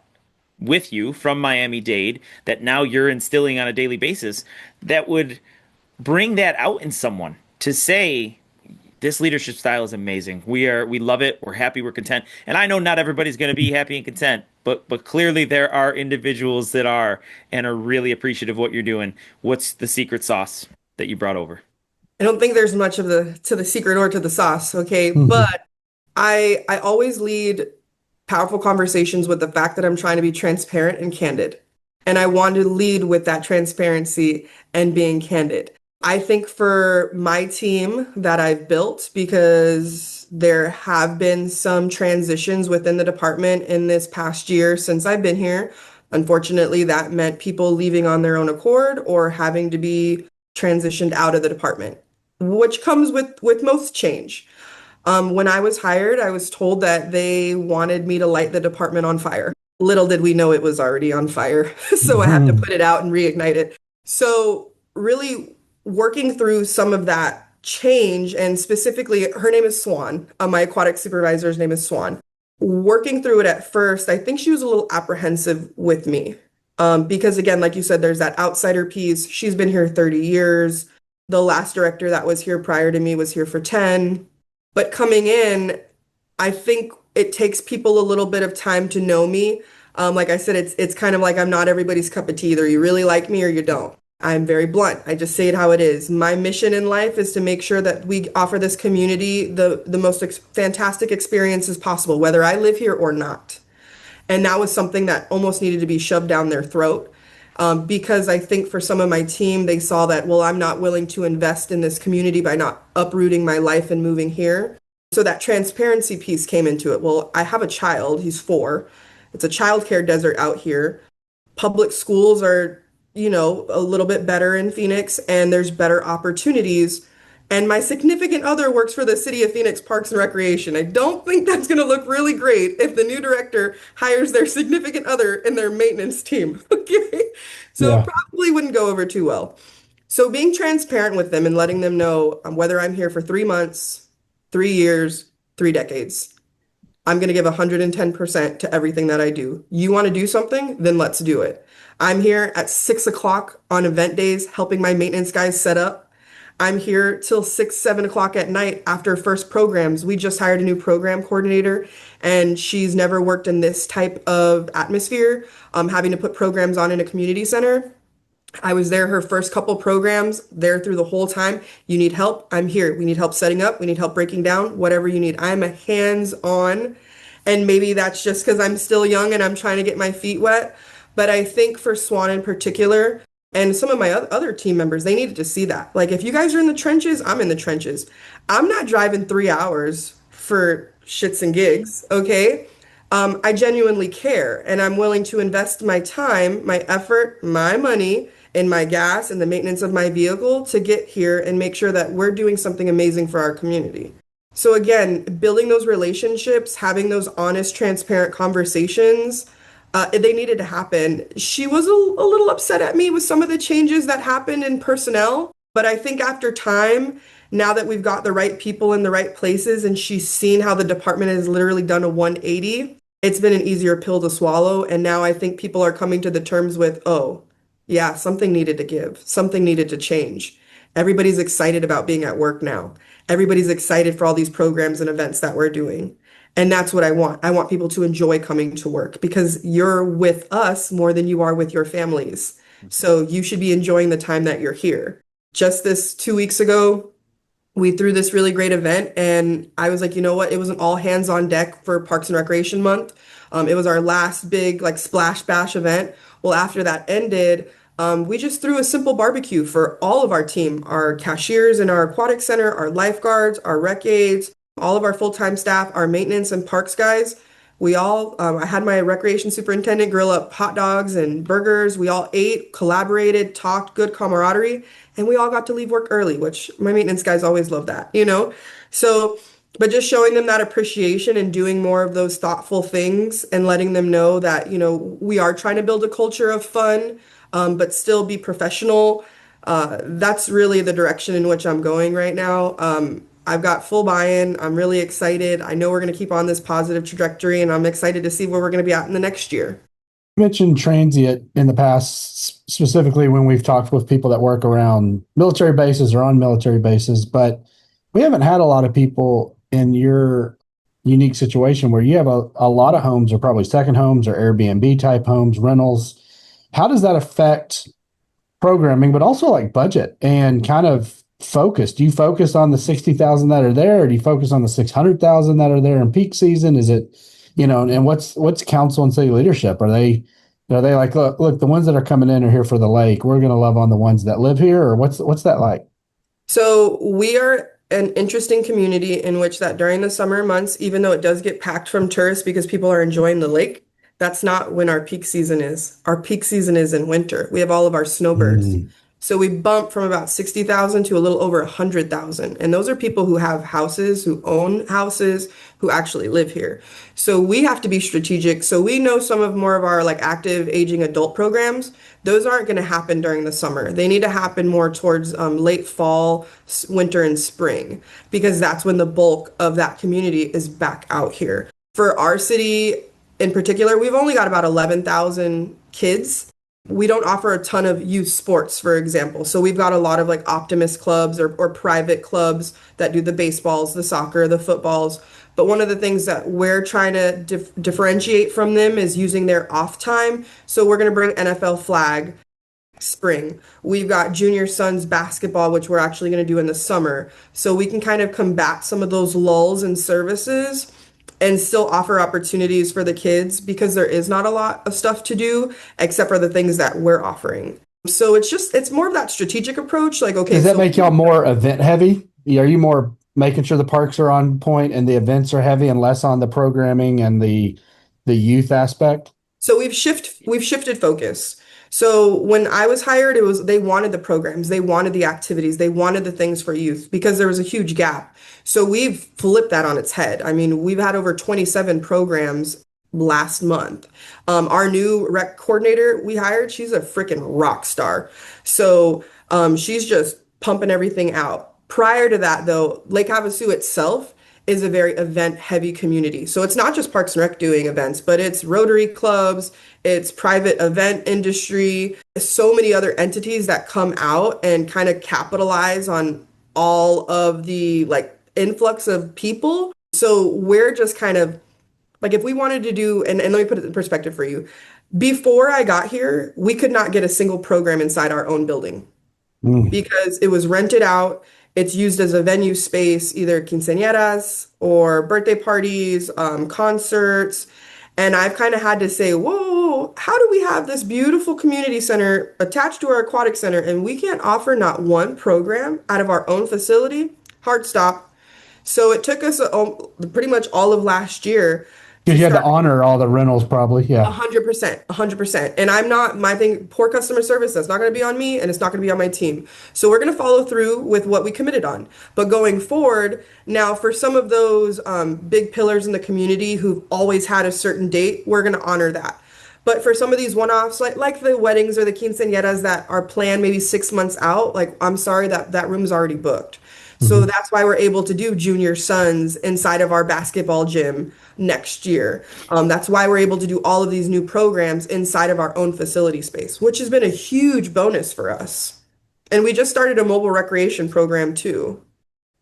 with you from Miami-Dade that now you're instilling on a daily basis that would bring that out in someone to say, this leadership style is amazing. We love it. We're happy. We're content. And I know not everybody's going to be happy and content, but clearly there are individuals that are and are really appreciative of what you're doing. What's the secret sauce that you brought over? I don't think there's much to the secret or to the sauce. Okay. But I always lead powerful conversations with the fact that I'm trying to be transparent and candid. And I want to lead with that transparency and being candid. I think for my team that I've built, because there have been some transitions within the department in this past year since I've been here. Unfortunately, that meant people leaving on their own accord or having to be transitioned out of the department, which comes with most change. When I was hired, I was told that they wanted me to light the department on fire. Little did we know it was already on fire. So I had to put it out and reignite it. So really working through some of that change, and specifically, her name is Swan. My aquatic supervisor's name is Swan. Working through it at first, I think she was a little apprehensive with me. Because again, like you said, there's that outsider piece. She's been here 30 years. The last director that was here prior to me was here for 10. But coming in, I think it takes people a little bit of time to know me. Like I said, it's kind of like I'm not everybody's cup of tea. Either you really like me or you don't. I'm very blunt. I just say it how it is. My mission in life is to make sure that we offer this community the most fantastic experiences possible, whether I live here or not. And that was something that almost needed to be shoved down their throat. Because I think for some of my team, they saw that, well, I'm not willing to invest in this community by not uprooting my life and moving here. So that transparency piece came into it. Well, I have a child, he's 4. It's a childcare desert out here. Public schools are, a little bit better in Phoenix, and there's better opportunities. And my significant other works for the City of Phoenix Parks and Recreation. I don't think that's going to look really great if the new director hires their significant other in their maintenance team. Okay. So Yeah. it probably wouldn't go over too well. So being transparent with them and letting them know whether I'm here for 3 months, 3 years, 3 decades, I'm going to give 110% to everything that I do. You want to do something? Then let's do it. I'm here at 6 o'clock on event days, helping my maintenance guys set up. I'm here till 6, 7 o'clock at night after first programs. We just hired a new program coordinator, and she's never worked in this type of atmosphere, having to put programs on in a community center. I was there her first couple programs, there through the whole time. You need help? I'm here. We need help setting up. We need help breaking down, whatever you need. I'm a hands-on, and maybe that's just because I'm still young and I'm trying to get my feet wet. But I think for Swan in particular, and some of my other team members, they needed to see that. Like, if you guys are in the trenches, I'm in the trenches. I'm not driving 3 hours for shits and gigs, okay? I genuinely care, and I'm willing to invest my time, my effort, my money, and my gas and the maintenance of my vehicle to get here and make sure that we're doing something amazing for our community. So again, building those relationships, having those honest, transparent conversations, they needed to happen. She was a little upset at me with some of the changes that happened in personnel, but I think after time, now that we've got the right people in the right places and she's seen how the department has literally done a 180, it's been an easier pill to swallow. And now I think people are coming to the terms with, oh, yeah, something needed to give, something needed to change. Everybody's excited about being at work now. Everybody's excited for all these programs and events that we're doing. And that's what I want. I want people to enjoy coming to work because you're with us more than you are with your families. So you should be enjoying the time that you're here. Just this 2 weeks ago, we threw this really great event, and I was like, you know what? It was an all hands on deck for Parks and Recreation Month. It was our last big splash bash event. Well, after that ended, we just threw a simple barbecue for all of our team, our cashiers in our aquatic center, our lifeguards, our rec aides, all of our full-time staff, our maintenance and parks guys. We all, I had my recreation superintendent grill up hot dogs and burgers. We all ate, collaborated, talked, good camaraderie, and we all got to leave work early, which my maintenance guys always love that, So, but just showing them that appreciation and doing more of those thoughtful things and letting them know that, we are trying to build a culture of fun, but still be professional. That's really the direction in which I'm going right now. I've got full buy-in. I'm really excited. I know we're going to keep on this positive trajectory, and I'm excited to see where we're going to be at in the next year. You mentioned transient in the past, specifically when we've talked with people that work around military bases or on military bases, but we haven't had a lot of people in your unique situation where you have a lot of homes or probably second homes or Airbnb type homes, rentals. How does that affect programming, but also budget and kind of focus? Do you focus on the 60,000 that are there, or do you focus on the 600,000 that are there in peak season? Is it, you know, and what's council and city leadership? Are they like, look, the ones that are coming in are here for the lake. We're going to love on the ones that live here, or what's that like? So we are an interesting community in which that during the summer months, even though it does get packed from tourists because people are enjoying the lake, that's not when our peak season is. Our peak season is in winter. We have all of our snowbirds. Mm. So we bump from about 60,000 to a little over 100,000. And those are people who have houses, who own houses, who actually live here. So we have to be strategic. So we know some of more of our like active aging adult programs, those aren't going to happen during the summer. They need to happen more towards late fall, winter, and spring, because that's when the bulk of that community is back out here. For our city in particular, we've only got about 11,000 kids. We don't offer a ton of youth sports, for example. So we've got a lot of like optimist clubs or private clubs that do the baseballs, the soccer, the footballs. But one of the things that we're trying to differentiate from them is using their off time. So we're going to bring NFL flag spring. We've got junior sons basketball, which we're actually going to do in the summer. So we can kind of combat some of those lulls in services and still offer opportunities for the kids, because there is not a lot of stuff to do except for the things that we're offering. So it's more of that strategic approach. Like, okay, Does that so make y'all more event heavy? Are you more making sure the parks are on point and the events are heavy and less on the programming and the youth aspect? So we've shifted focus. So when I was hired, it was they wanted the programs, they wanted the activities, they wanted the things for youth, because there was a huge gap. So we've flipped that on its head. I mean, we've had over 27 programs last month. Our new rec coordinator we hired, she's a freaking rock star. So she's just pumping everything out. Prior to that, though, Lake Havasu itself is a very event heavy community. So it's not just Parks and Rec doing events, but it's Rotary clubs, it's private event industry, so many other entities that come out and kind of capitalize on all of the like influx of people. So we're just kind of like, if we wanted to do, and let me put it in perspective for you. Before I got here, we could not get a single program inside our own building because it was rented out. It's used as a venue space, either quinceañeras or birthday parties, concerts. And I've kind of had to say, whoa, how do we have this beautiful community center attached to our aquatic center and we can't offer not one program out of our own facility? Hard stop. So it took us pretty much all of last year. Because you had to honor all the rentals, probably. Yeah. 100%, 100%. And I'm not, my thing, poor customer service, that's not going to be on me and it's not going to be on my team. So we're going to follow through with what we committed on. But going forward, now for some of those big pillars in the community who've always had a certain date, we're going to honor that. But for some of these one-offs, like the weddings or the quinceañeras that are planned maybe 6 months out, like, I'm sorry that room's already booked. So that's why we're able to do junior sons inside of our basketball gym next year. That's why we're able to do all of these new programs inside of our own facility space, which has been a huge bonus for us. And we just started a mobile recreation program too.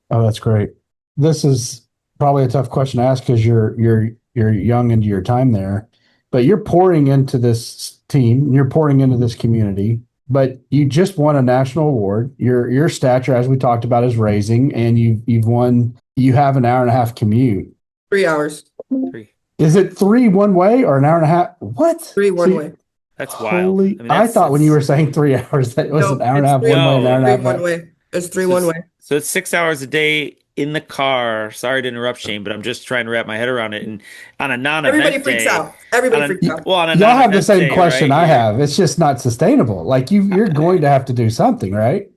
Oh, that's great. This is probably a tough question to ask because you're young into your time there, but you're pouring into this team, you're pouring into this community. But you just won a national award. Your stature, as we talked about, is raising, and you have an hour and a half commute. 3 hours. 3. Is it 3 one way or an hour and a half? What? 3 one way. That's wild. I thought when you were saying 3 hours, that was an hour and a half one way, an hour and a half one way. It's 3 one way. So it's 6 hours a day in the car. Sorry to interrupt, Shane, but I'm just trying to wrap my head around it. And on a non-event Everybody freaks day, out. Everybody freaks out. Well, on a Y'all have the non-event same day, question right? I have. It's just not sustainable. Like you're going to have to do something, right?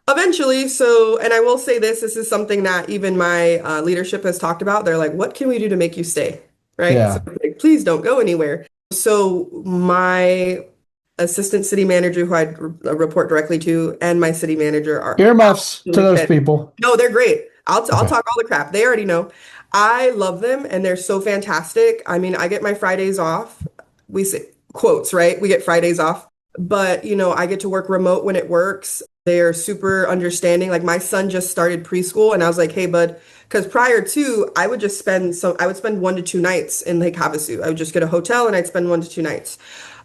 Eventually. So, and I will say this is something that even my leadership has talked about. They're like, what can we do to make you stay? Right? Yeah. So, like, please don't go anywhere. So my assistant city manager, who I report directly to, and my city manager are Earmuffs to those people. No, they're great. I'll talk all the crap. They already know. I love them and they're so fantastic. I mean, I get my Fridays off. We say quotes, right? We get Fridays off. But, I get to work remote when it works. They're super understanding. Like my son just started preschool and I was like, hey, bud, because prior to, I would spend 1 to 2 nights in Lake Havasu. I would just get a hotel and I'd spend 1 to 2 nights.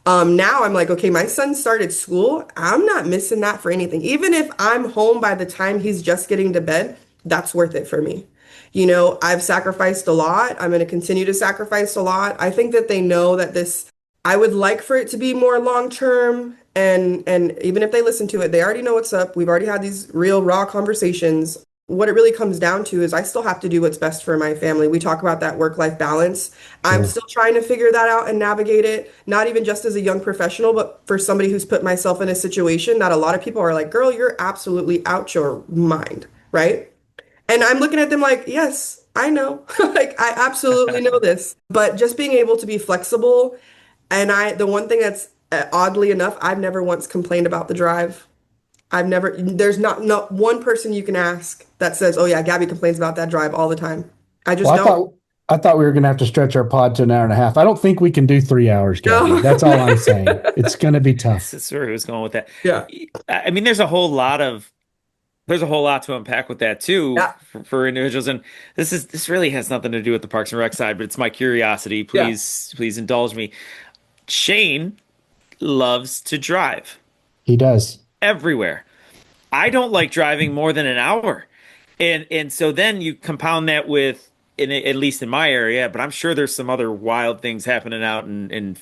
Now I'm like, okay, my son started school. I'm not missing that for anything. Even if I'm home by the time he's just getting to bed, that's worth it for me. You know, I've sacrificed a lot. I'm going to continue to sacrifice a lot. I think that they know that I would like for it to be more long term. And even if they listen to it, they already know what's up. We've already had these real raw conversations. What it really comes down to is I still have to do what's best for my family. We talk about that work-life balance. I'm Sure. still trying to figure that out and navigate it, not even just as a young professional, but for somebody who's put myself in a situation that a lot of people are like, girl, you're absolutely out your mind, right? And I'm looking at them like, yes, I know. Like, I absolutely know this. But just being able to be flexible. And the one thing that's oddly enough, I've never once complained about the drive. There's not one person you can ask that says, oh yeah, Gabby complains about that drive all the time. I just Well, don't. I thought we were going to have to stretch our pod to an hour and a half. I don't think we can do 3 hours, Gabby. No. That's all I'm saying. It's going to be tough. This is where I was going with that. Yeah. I mean, there's a whole lot to unpack with that too Yeah. for individuals. And this really has nothing to do with the Parks and Rec side, but it's my curiosity. Please indulge me. Shane loves to drive He does. everywhere. I don't like driving more than an hour. And so then you compound that with, at least in my area, but I'm sure there's some other wild things happening out in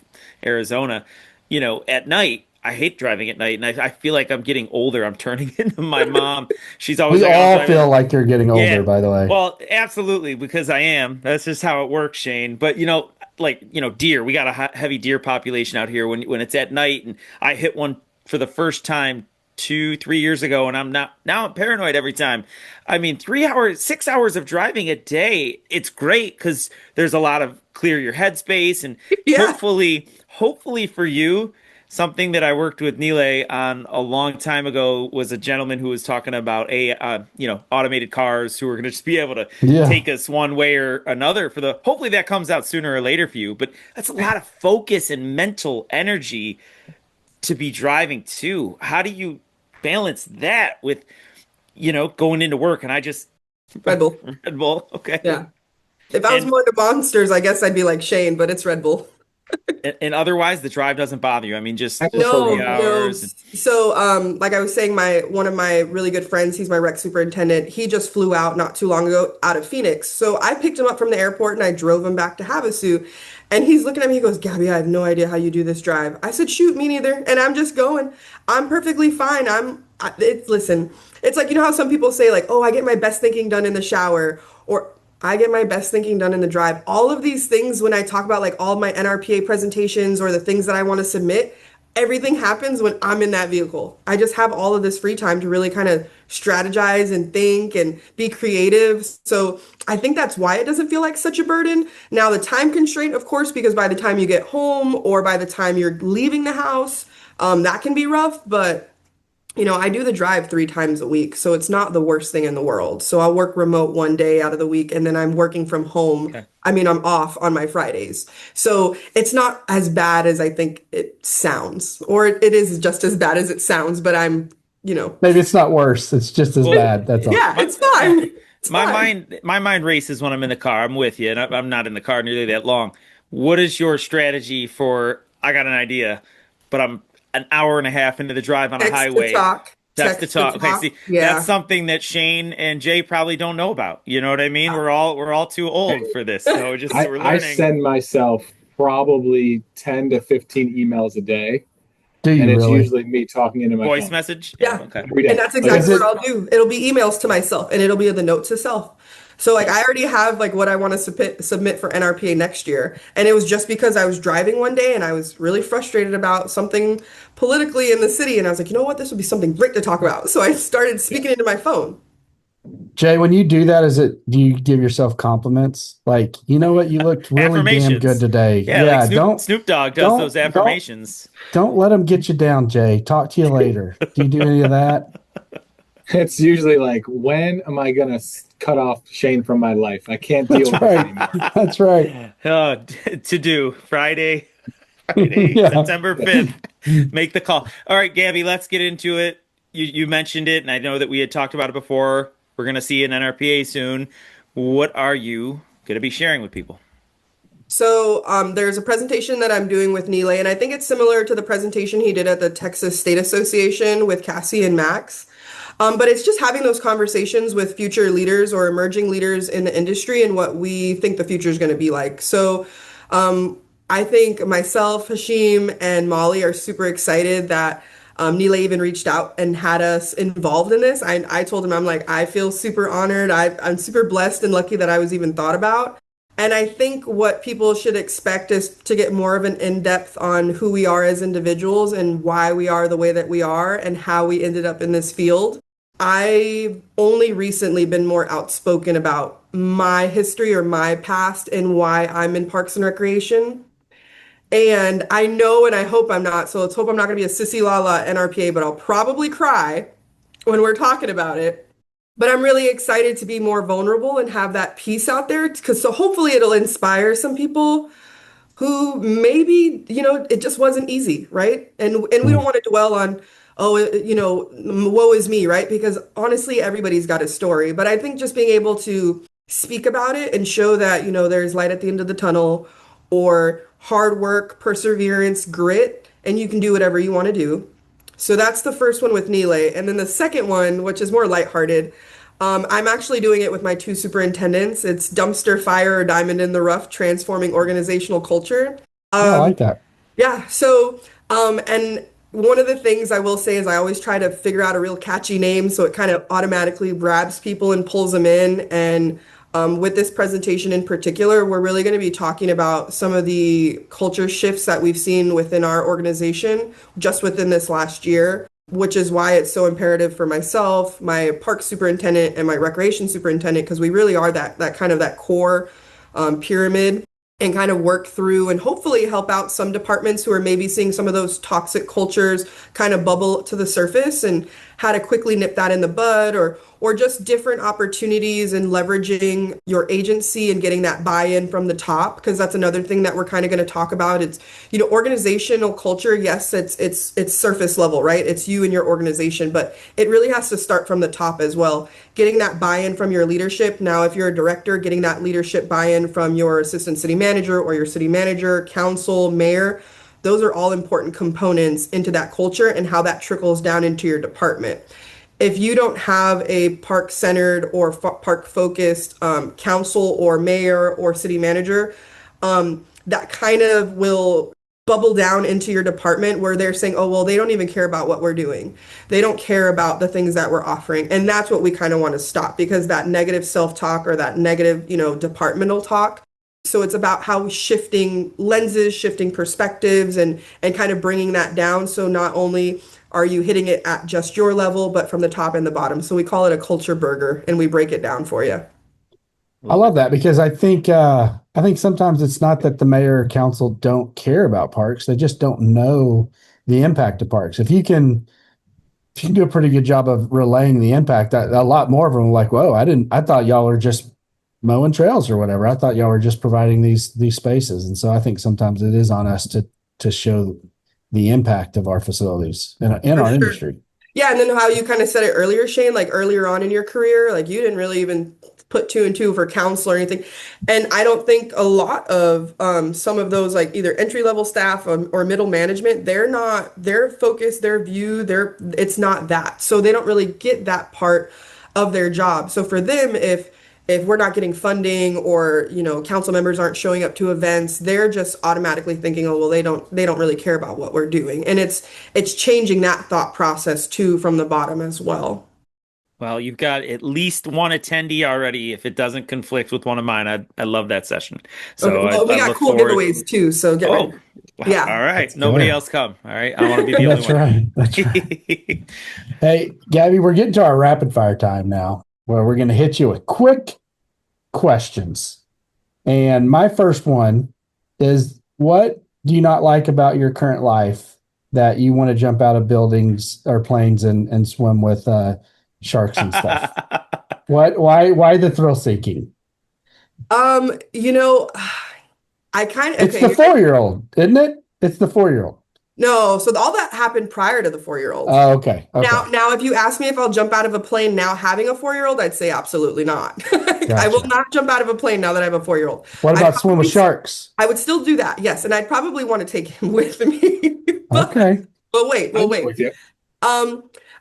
Arizona, you know, at night. I hate driving at night, and I feel like I'm getting older. I'm turning into my mom. She's always We like, all feel like you're getting older, Yeah. by the way. Well, absolutely, because I am. That's just how it works, Shane. But you know, like, you know, deer. We got a heavy deer population out here when it's at night, and I hit one for the first time 2-3 years ago, and now I'm paranoid every time. I mean, 3 hours, 6 hours of driving a day. It's great because there's a lot of clear your headspace, and Yeah. hopefully for you. Something that I worked with Nile on a long time ago was a gentleman who was talking about automated cars who are going to just be able to Yeah. take us one way or another hopefully that comes out sooner or later for you. But that's a lot of focus and mental energy to be driving too. How do you balance that with, you know, going into work? And I just Red Bull. Red Bull. Okay. Yeah. If I was And- more into monsters, I guess I'd be like Shane, but it's Red Bull. And otherwise the drive doesn't bother you. I mean, just I prefer No, 3 Red Bull. hours. no. So, like I was saying, one of my really good friends, he's my rec superintendent. He just flew out not too long ago out of Phoenix. So I picked him up from the airport and I drove him back to Havasu. And he's looking at me, he goes, Gabby, I have no idea how you do this drive. I said, shoot, me neither. And I'm just going. I'm perfectly fine. Listen, it's like, you know how some people say like, oh, I get my best thinking done in the shower, or I get my best thinking done in the drive. All of these things, when I talk about like all my NRPA presentations or the things that I want to submit, everything happens when I'm in that vehicle. I just have all of this free time to really kind of strategize and think and be creative. So I think that's why it doesn't feel like such a burden. Now, the time constraint, of course, because by the time you get home or by the time you're leaving the house, that can be rough. But you know, I do the drive 3 times a week, so it's not the worst thing in the world. So I'll work remote one day out of the week, and then I'm working from home. Okay. I mean, I'm off on my Fridays. So it's not as bad as I think it sounds, or it is just as bad as it sounds, but I'm, you know, Maybe it's not worse. It's just as Well, bad. That's all. yeah, it's fine. It's fine. My mind races when I'm in the car. I'm with you, and I'm not in the car nearly that long. What is your strategy for? I got an idea, but I'm an hour and a half into the drive on a Text to highway. talk. Text to talk. Okay, see, Yeah. that's something that Shane and Jay probably don't know about. You know what I mean? We're all too old for this. So we're I learning. send myself probably 10 to 15 emails a day, Do you and it's really? usually me talking into my Voice phone message. Yeah. Okay. every day. And that's Like, exactly is what I'll do. It'll be emails to myself and it'll be the note to self. So like I already have like what I want to submit for NRPA next year. And it was just because I was driving one day and I was really frustrated about something politically in the city. And I was like, you know what? This would be something great to talk about. So I started speaking into my phone. Jay, when you do that, do you give yourself compliments? Like, you know what? You looked really damn Affirmations. good today. Yeah, like Snoop Dogg does don't- those affirmations. Don't let them get you down, Jay. Talk to you later. Do you do any of that? it's usually like, when am I gonna cut off Shane from my life? I can't deal That's with this right. anymore. That's right. To do Friday, September 5th. Make the call. All right, Gabby, let's get into it. You mentioned it, and I know that we had talked about it before. We're going to see an NRPA soon. What are you going to be sharing with people? So there's a presentation that I'm doing with Nile, and I think it's similar to the presentation he did at the Texas State Association with Cassie and Max. But it's just having those conversations with future leaders or emerging leaders in the industry and what we think the future is going to be like. So I think myself, Hashim, and Molly are super excited that Nila even reached out and had us involved in this. I told him, I'm like, I feel super honored. I'm super blessed and lucky that I was even thought about. And I think what people should expect is to get more of an in-depth on who we are as individuals and why we are the way that we are and how we ended up in this field. I've only recently been more outspoken about my history or my past and why I'm in Parks and Recreation. And I know and I hope I'm not, so let's hope I'm not going to be a sissy lala NRPA, but I'll probably cry when we're talking about it. But I'm really excited to be more vulnerable and have that piece out there because so hopefully it'll inspire some people who maybe, it just wasn't easy, right? And we don't want to dwell on, woe is me, right? Because honestly, everybody's got a story. But I think just being able to speak about it and show that, there's light at the end of the tunnel or hard work, perseverance, grit, and you can do whatever you want to do. So that's the first one with Nile. And then the second one, which is more lighthearted, I'm actually doing it with my two superintendents. It's Dumpster Fire or Diamond in the Rough, Transforming Organizational Culture. I like that. Yeah. So, and one of the things I will say is I always try to figure out a real catchy name so it kind of automatically grabs people and pulls them in. And with this presentation in particular, we're really going to be talking about some of the culture shifts that we've seen within our organization just within this last year, which is why it's so imperative for myself, my park superintendent, and my recreation superintendent, because we really are that kind of that core pyramid and kind of work through and hopefully help out some departments who are maybe seeing some of those toxic cultures kind of bubble to the surface and how to quickly nip that in the bud or just different opportunities and leveraging your agency and getting that buy-in from the top, because that's another thing that we're kind of going to talk about. It's, organizational culture. Yes, it's surface level, right? It's you and your organization, but it really has to start from the top as well. Getting that buy-in from your leadership. Now, if you're a director, getting that leadership buy-in from your assistant city manager or your city manager, council, mayor. Those are all important components into that culture and how that trickles down into your department. If you don't have a park-centered or park-focused council or mayor or city manager, that kind of will bubble down into your department where they're saying, oh, well, they don't even care about what we're doing. They don't care about the things that we're offering. And that's what we kind of want to stop, because that negative self-talk or that negative, departmental talk. So it's about how shifting lenses, shifting perspectives, and kind of bringing that down. So not only are you hitting it at just your level, but from the top and the bottom. So we call it a culture burger, and we break it down for you. I love that, because I think sometimes it's not that the mayor or council don't care about parks; they just don't know the impact of parks. If you can do a pretty good job of relaying the impact, a lot more of them are like, "Whoa, I thought y'all were just mowing trails or whatever. I thought y'all were just providing these spaces." And so I think sometimes it is on us to show the impact of our facilities in our industry. Yeah, and then how you kind of said it earlier, Shane, like earlier on in your career, like you didn't really even put 2 and 2 for council or anything. And I don't think a lot of some of those, like either entry level staff or middle management, they're not, their focus, their view, it's not that. So they don't really get that part of their job. So for them, if we're not getting funding or, council members aren't showing up to events, they're just automatically thinking, oh, well, they don't really care about what we're doing. And it's changing that thought process too from the bottom as well. Well, you've got at least one attendee already. If it doesn't conflict with one of mine, I love that session. So okay, well, we got cool giveaways too. So get ready. Yeah. All right. Nobody else come. All right. I want to be the only one. That's right. Hey, Gabby, we're getting to our rapid fire time now, where we're going to hit you with quick questions. And my first one is, what do you not like about your current life that you want to jump out of buildings or planes and swim with sharks and stuff? Why the thrill seeking? I kind of, it's the 4-year-old, isn't it? It's the 4-year-old. No, so all that happened prior to the 4-year-old. Oh, okay. Now, if you ask me if I'll jump out of a plane now having a 4-year-old, I'd say absolutely not. Gotcha. I will not jump out of a plane now that I have a 4-year-old. What about swim with sharks? I would still do that, yes, and I'd probably want to take him with me. Okay. But wait.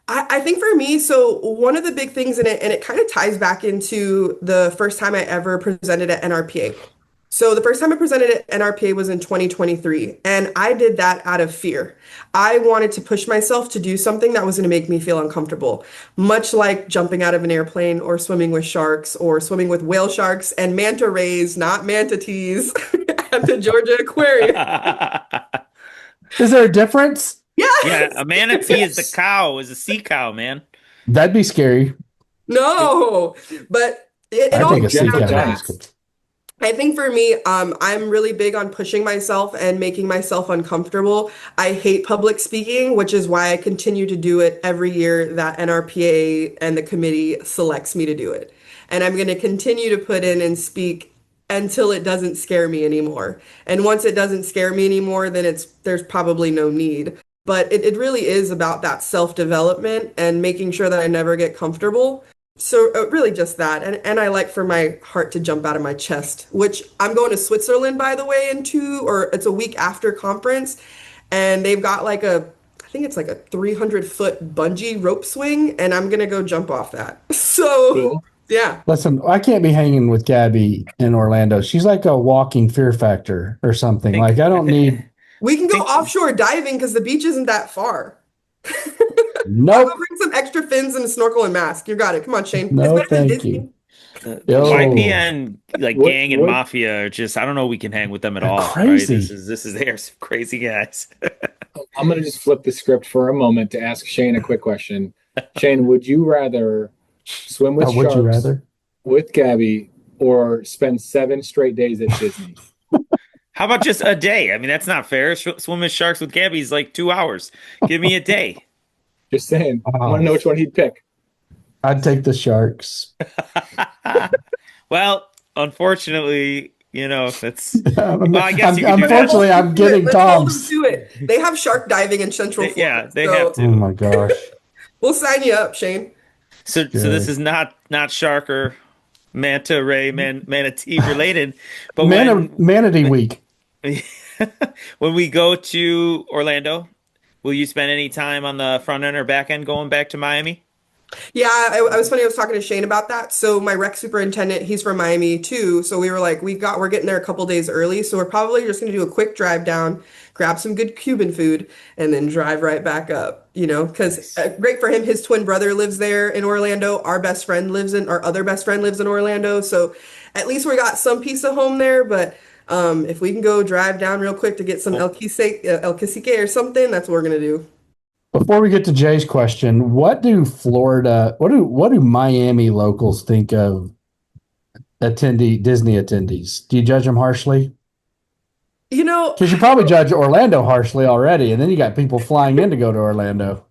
I think for me, so one of the big things in it, and it kind of ties back into the first time I ever presented at NRPA. So the first time I presented at NRPA was in 2023, and I did that out of fear. I wanted to push myself to do something that was going to make me feel uncomfortable, much like jumping out of an airplane or swimming with sharks or swimming with whale sharks and manta rays, not manatees, at the Georgia Aquarium. Is there a difference? Yeah, Yes. a manatee is the cow, is a sea cow, man. That'd be scary. No, but it I all think a comes sea down to cow that. is good. I think for me, I'm really big on pushing myself and making myself uncomfortable. I hate public speaking, which is why I continue to do it every year that NRPA and the committee selects me to do it. And I'm going to continue to put in and speak until it doesn't scare me anymore. And once it doesn't scare me anymore, then there's probably no need. But it really is about that self-development and making sure that I never get comfortable. So really just that. And I like for my heart to jump out of my chest, which I'm going to Switzerland, by the way, it's a week after conference. And they've got I think it's like a 300-foot bungee rope swing, and I'm going to go jump off that. So, Cool. yeah. Listen, I can't be hanging with Gabby in Orlando. She's like a walking fear factor or something. Like I don't need. We can go Think- offshore diving because the beach isn't that far. I'll Nope. go bring some extra fins and a snorkel and mask. You got it. Come on, Shane. It's No, better than thank Disney. you. The Yo. YPN like What- gang and what- mafia are just I don't know we can hang with them at They're all. Right? crazy. They're some crazy guys. I'm going to just flip the script for a moment to ask Shane a quick question. Shane, would you rather swim with Oh, would you sharks rather? with Gabby or spend 7 straight days at Disney? How about just a day? I mean, that's not fair. Swimming with sharks with Gabby is like 2 hours. Give me a day. Just saying. I Oh. want to know which one he'd pick. I'd take the Sharks. Well, unfortunately, that's I guess you could do that. unfortunately, I'm getting Let's hold them Tom's. to it. They have shark diving in Central Florida. Yeah, they so have to. Oh my gosh. We'll sign you up, Shane. So this is not shark or manta ray manatee related, but Manatee Week. when we go to Orlando, will you spend any time on the front end or back end going back to Miami? Yeah, I was funny. I was talking to Shane about that. So my rec superintendent, he's from Miami too. So we were like, we're getting there a couple days early. So we're probably just going to do a quick drive down, grab some good Cuban food, and then drive right back up. Because great for him. His twin brother lives there in Orlando. Our other best friend lives in Orlando. So at least we got some piece of home there. But if we can go drive down real quick to get some El Quisique or something, that's what we're going to do. Before we get to Jay's question, what do Miami locals think of Disney attendees? Do you judge them harshly? Because you probably judge Orlando harshly already, and then you got people flying in to go to Orlando.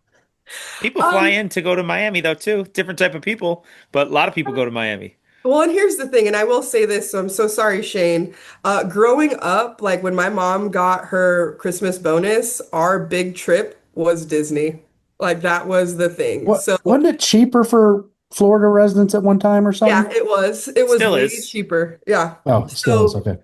People fly in to go to Miami though too. Different type of people, but a lot of people go to Miami. Well, and here's the thing, and I will say this, so I'm so sorry, Shane. Growing up, like when my mom got her Christmas bonus, our big trip was Disney. Like that was the thing. So Wasn't it cheaper for Florida residents at one time or something? yeah, it was. It was Still way is. cheaper. Yeah. Oh, still is So okay.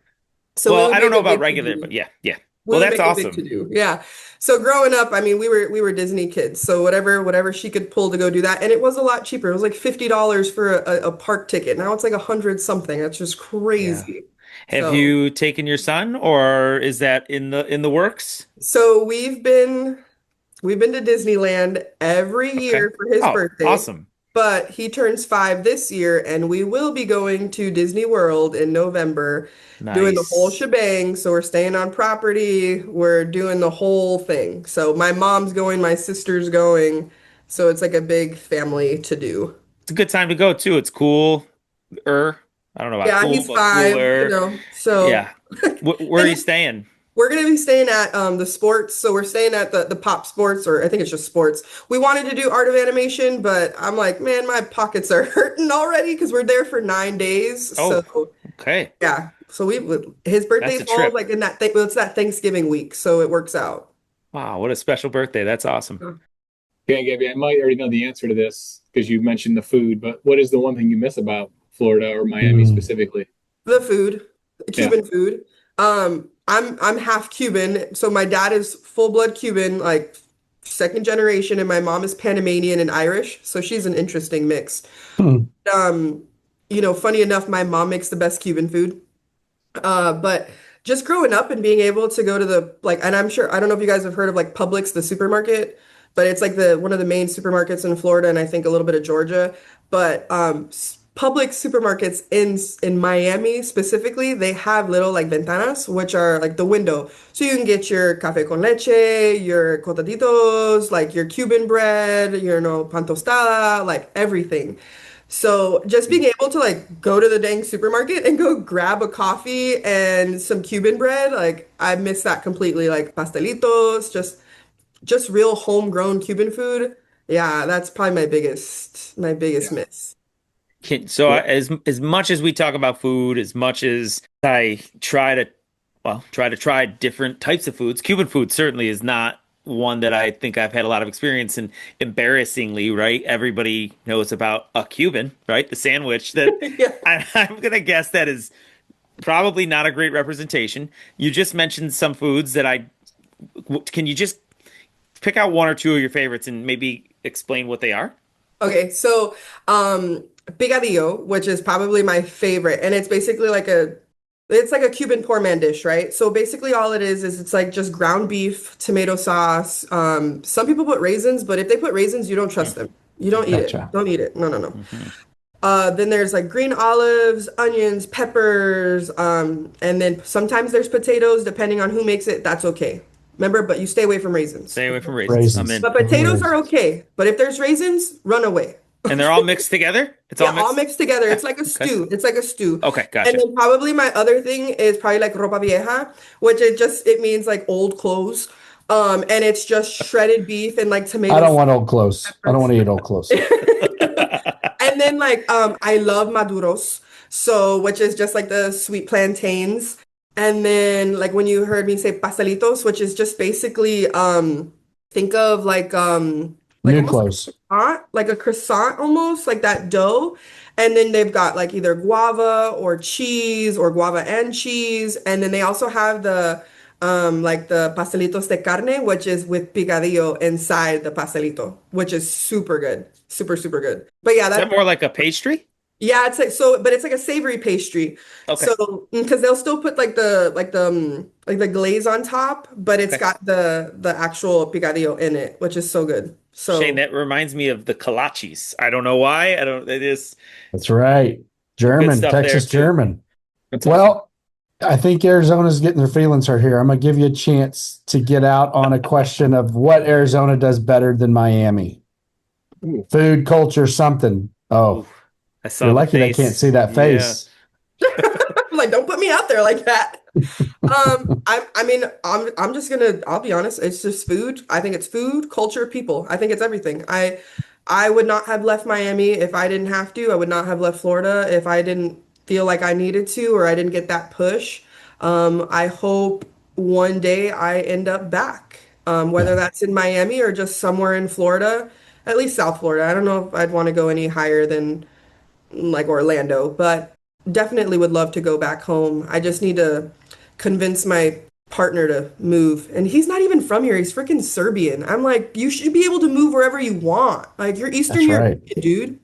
so it Well, would I don't make know a about big regular, to-do. but yeah. We Well, would that's make a big awesome. to-do. Yeah. So growing up, I mean, we were Disney kids. So whatever she could pull to go do that, and it was a lot cheaper. It was like $50 for a park ticket. Now it's like 100 something. That's just crazy. Have So- you taken your son, or is that in the works? So we've been to Disneyland every year for his Oh, birthday. awesome. But he turns 5 this year, and we will be going to Disney World in November, doing the whole Nice. shebang. So we're staying on property, we're doing the whole thing. So my mom's going, my sister's going. So it's like a big family to do. It's a good time to go too. It's cool. I don't know about Yeah, cool, he's but 5, cooler. So Yeah. Where are you staying? we're going to be staying at the sports. So we're staying at the Pop Sports, or I think it's just sports. We wanted to do Art of Animation, but I'm like, man, my pockets are hurting already because we're there for 9 days. Oh. So Okay. yeah. So his birthday That's a falls trip. like in it's that Thanksgiving week. So it works out. Wow, what a special birthday. That's awesome. Okay, Gabby, I might already know the answer to this because you mentioned the food, but what is the one thing you miss about Florida or Miami specifically? The food, Cuban food. I'm half Cuban, so my dad is full blood Cuban, like second generation, and my mom is Panamanian and Irish, so she's an interesting mix. Hmm. Um, funny enough, my mom makes the best Cuban food. But just growing up and being able to go to the like, and I'm sure I don't know if you guys have heard of like Publix, the supermarket, but it's like the one of the main supermarkets in Florida and I think a little bit of Georgia. But Publix supermarkets in Miami specifically, they have little like ventanas, which are like the window, so you can get your café con leche, your cotaditos, like your Cuban bread, pan tostada, like everything. So just being able to like go to the dang supermarket and go grab a coffee and some Cuban bread, like I miss that completely. Like pastelitos, just real homegrown Cuban food. Yeah, that's probably my biggest miss. So as much as we talk about food, as much as I try different types of foods, Cuban food certainly is not one that I think I've had a lot of experience in. Embarrassingly, right? Everybody knows about a Cuban, right? The sandwich that Yeah. I'm gonna guess that is probably not a great representation. You just mentioned some foods that can you just pick out one or two of your favorites and maybe explain what they are? Okay, so picadillo, which is probably my favorite, and it's like a Cuban poor man dish, right? So basically all it is it's like just ground beef, tomato sauce. Some people put raisins, but if they put raisins, you don't trust them. You don't eat it. Gotcha. Don't eat it. No, no, no. Then there's like green olives, onions, peppers, and then sometimes there's potatoes, depending on who makes it. That's okay. Remember, but you stay away from raisins. Stay away from raisins. Raisins. I'm in. But potatoes are okay. But if there's raisins, run away. And they're all mixed together? It's Yeah, all mixed? all mixed together. It's like a stew. It's like a stew. Okay, And gotcha. then probably my other thing is probably like ropa vieja, which it means like old clothes. And it's just shredded beef and like tomato. I don't want old clothes. I don't want to eat old clothes. And then like I love maduros, so which is just like the sweet plantains. And then like when you heard me say pastelitos, which is just basically think of like New almost clothes. like a croissant almost, like that dough. And then they've got like either guava or cheese or guava and cheese. And then they also have the like the pastelitos de carne, which is with picadillo inside the pastelito, which is super good. Super, super good. But yeah, Is that more like a pastry? yeah, it's like so, but it's like a savory pastry. Okay. So because they'll still put like the glaze on top, but it's Okay. got the actual picadillo in it, which is so good. So Shane, that reminds me of the kolaches. I don't know why. It is. That's right. German, stuff Texas there, too. German. That's awesome. Well, I think Arizona's getting their feelings hurt here. I'm going to give you a chance to get out on a question of what Arizona does better than Miami. Ooh. Food, culture, something. Oh, I saw you're the lucky they face. can't see that face. like, don't put me out there like that. I'm just gonna, I'll be honest, it's just food. I think it's food, culture, people. I think it's everything. I would not have left Miami if I didn't have to. I would not have left Florida if I didn't feel like I needed to or I didn't get that push. I hope one day I end up back, whether that's in Miami or just somewhere in Florida, at least South Florida. I don't know if I'd want to go any higher than like Orlando, but definitely would love to go back home. I just need to convince my partner to move. And he's not even from here. He's freaking Serbian. I'm like, you should be able to move wherever you want. Like you're Eastern That's right. European, dude.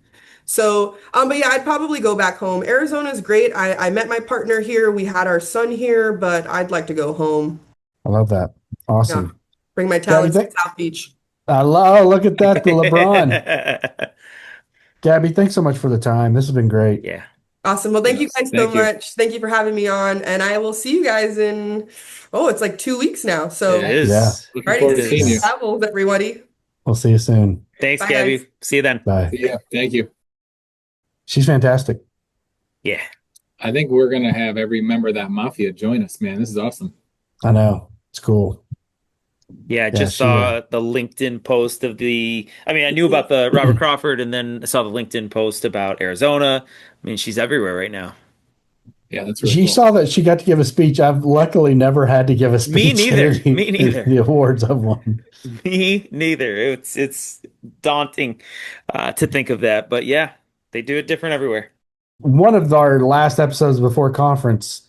So, but yeah, I'd probably go back home. Arizona's great. I met my partner here. We had our son here, but I'd like to go home. I love that. Yeah. Awesome. Bring my talents Gabby, to South Beach. look at that. The LeBron. Gabby, thanks so much for the time. This has been great. Yeah. Awesome. Well, thank you Yes, guys so thank you. much. Thank you for having me on. And I will see you guys it's like 2 weeks now. So, It is. Yeah. Looking ready forward to to see seeing you. travels, everybody. We'll see you soon. Thanks, Bye, Gabby. guys. See you then. Bye. Yeah, thank you. She's fantastic. Yeah. I think we're gonna have every member of that mafia join us, man. This is awesome. I know. It's cool. Yeah, I just she, saw the LinkedIn post I knew about the Robert Crawford and then I saw the LinkedIn post about Arizona. I mean, she's everywhere right now. Yeah, that's really She cool. saw that she got to give a speech. I've luckily never had to give a speech. neither. at any- Me neither. The awards I've won. Me neither. It's daunting to think of that, but yeah, they do it different everywhere. One of our last episodes before conference.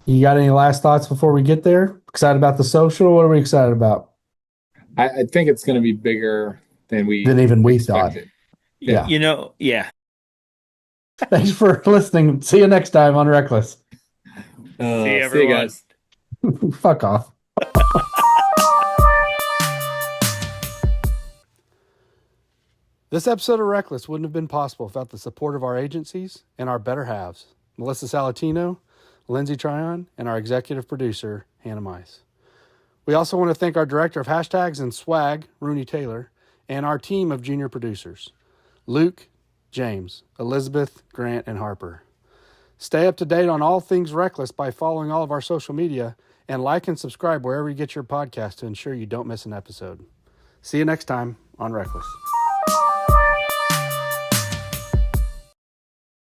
You got any last thoughts before we get there? Excited about the social? What are we excited about? I think it's going to be bigger than Than even we thought. expected. Yeah. You know, yeah. Thanks for listening. See you next time on RecLess. See you, See you everyone. guys. Fuck off. This episode of RecLess wouldn't have been possible without the support of our agencies and our better halves, Melissa Salatino, Lindsay Tryon, and our executive producer, Hannah Mize. We also want to thank our director of hashtags and swag, Rooney Taylor, and our team of junior producers, Luke, James, Elizabeth, Grant, and Harper. Stay up to date on all things RecLess by following all of our social media and like and subscribe wherever you get your podcast to ensure you don't miss an episode. See you next time on RecLess.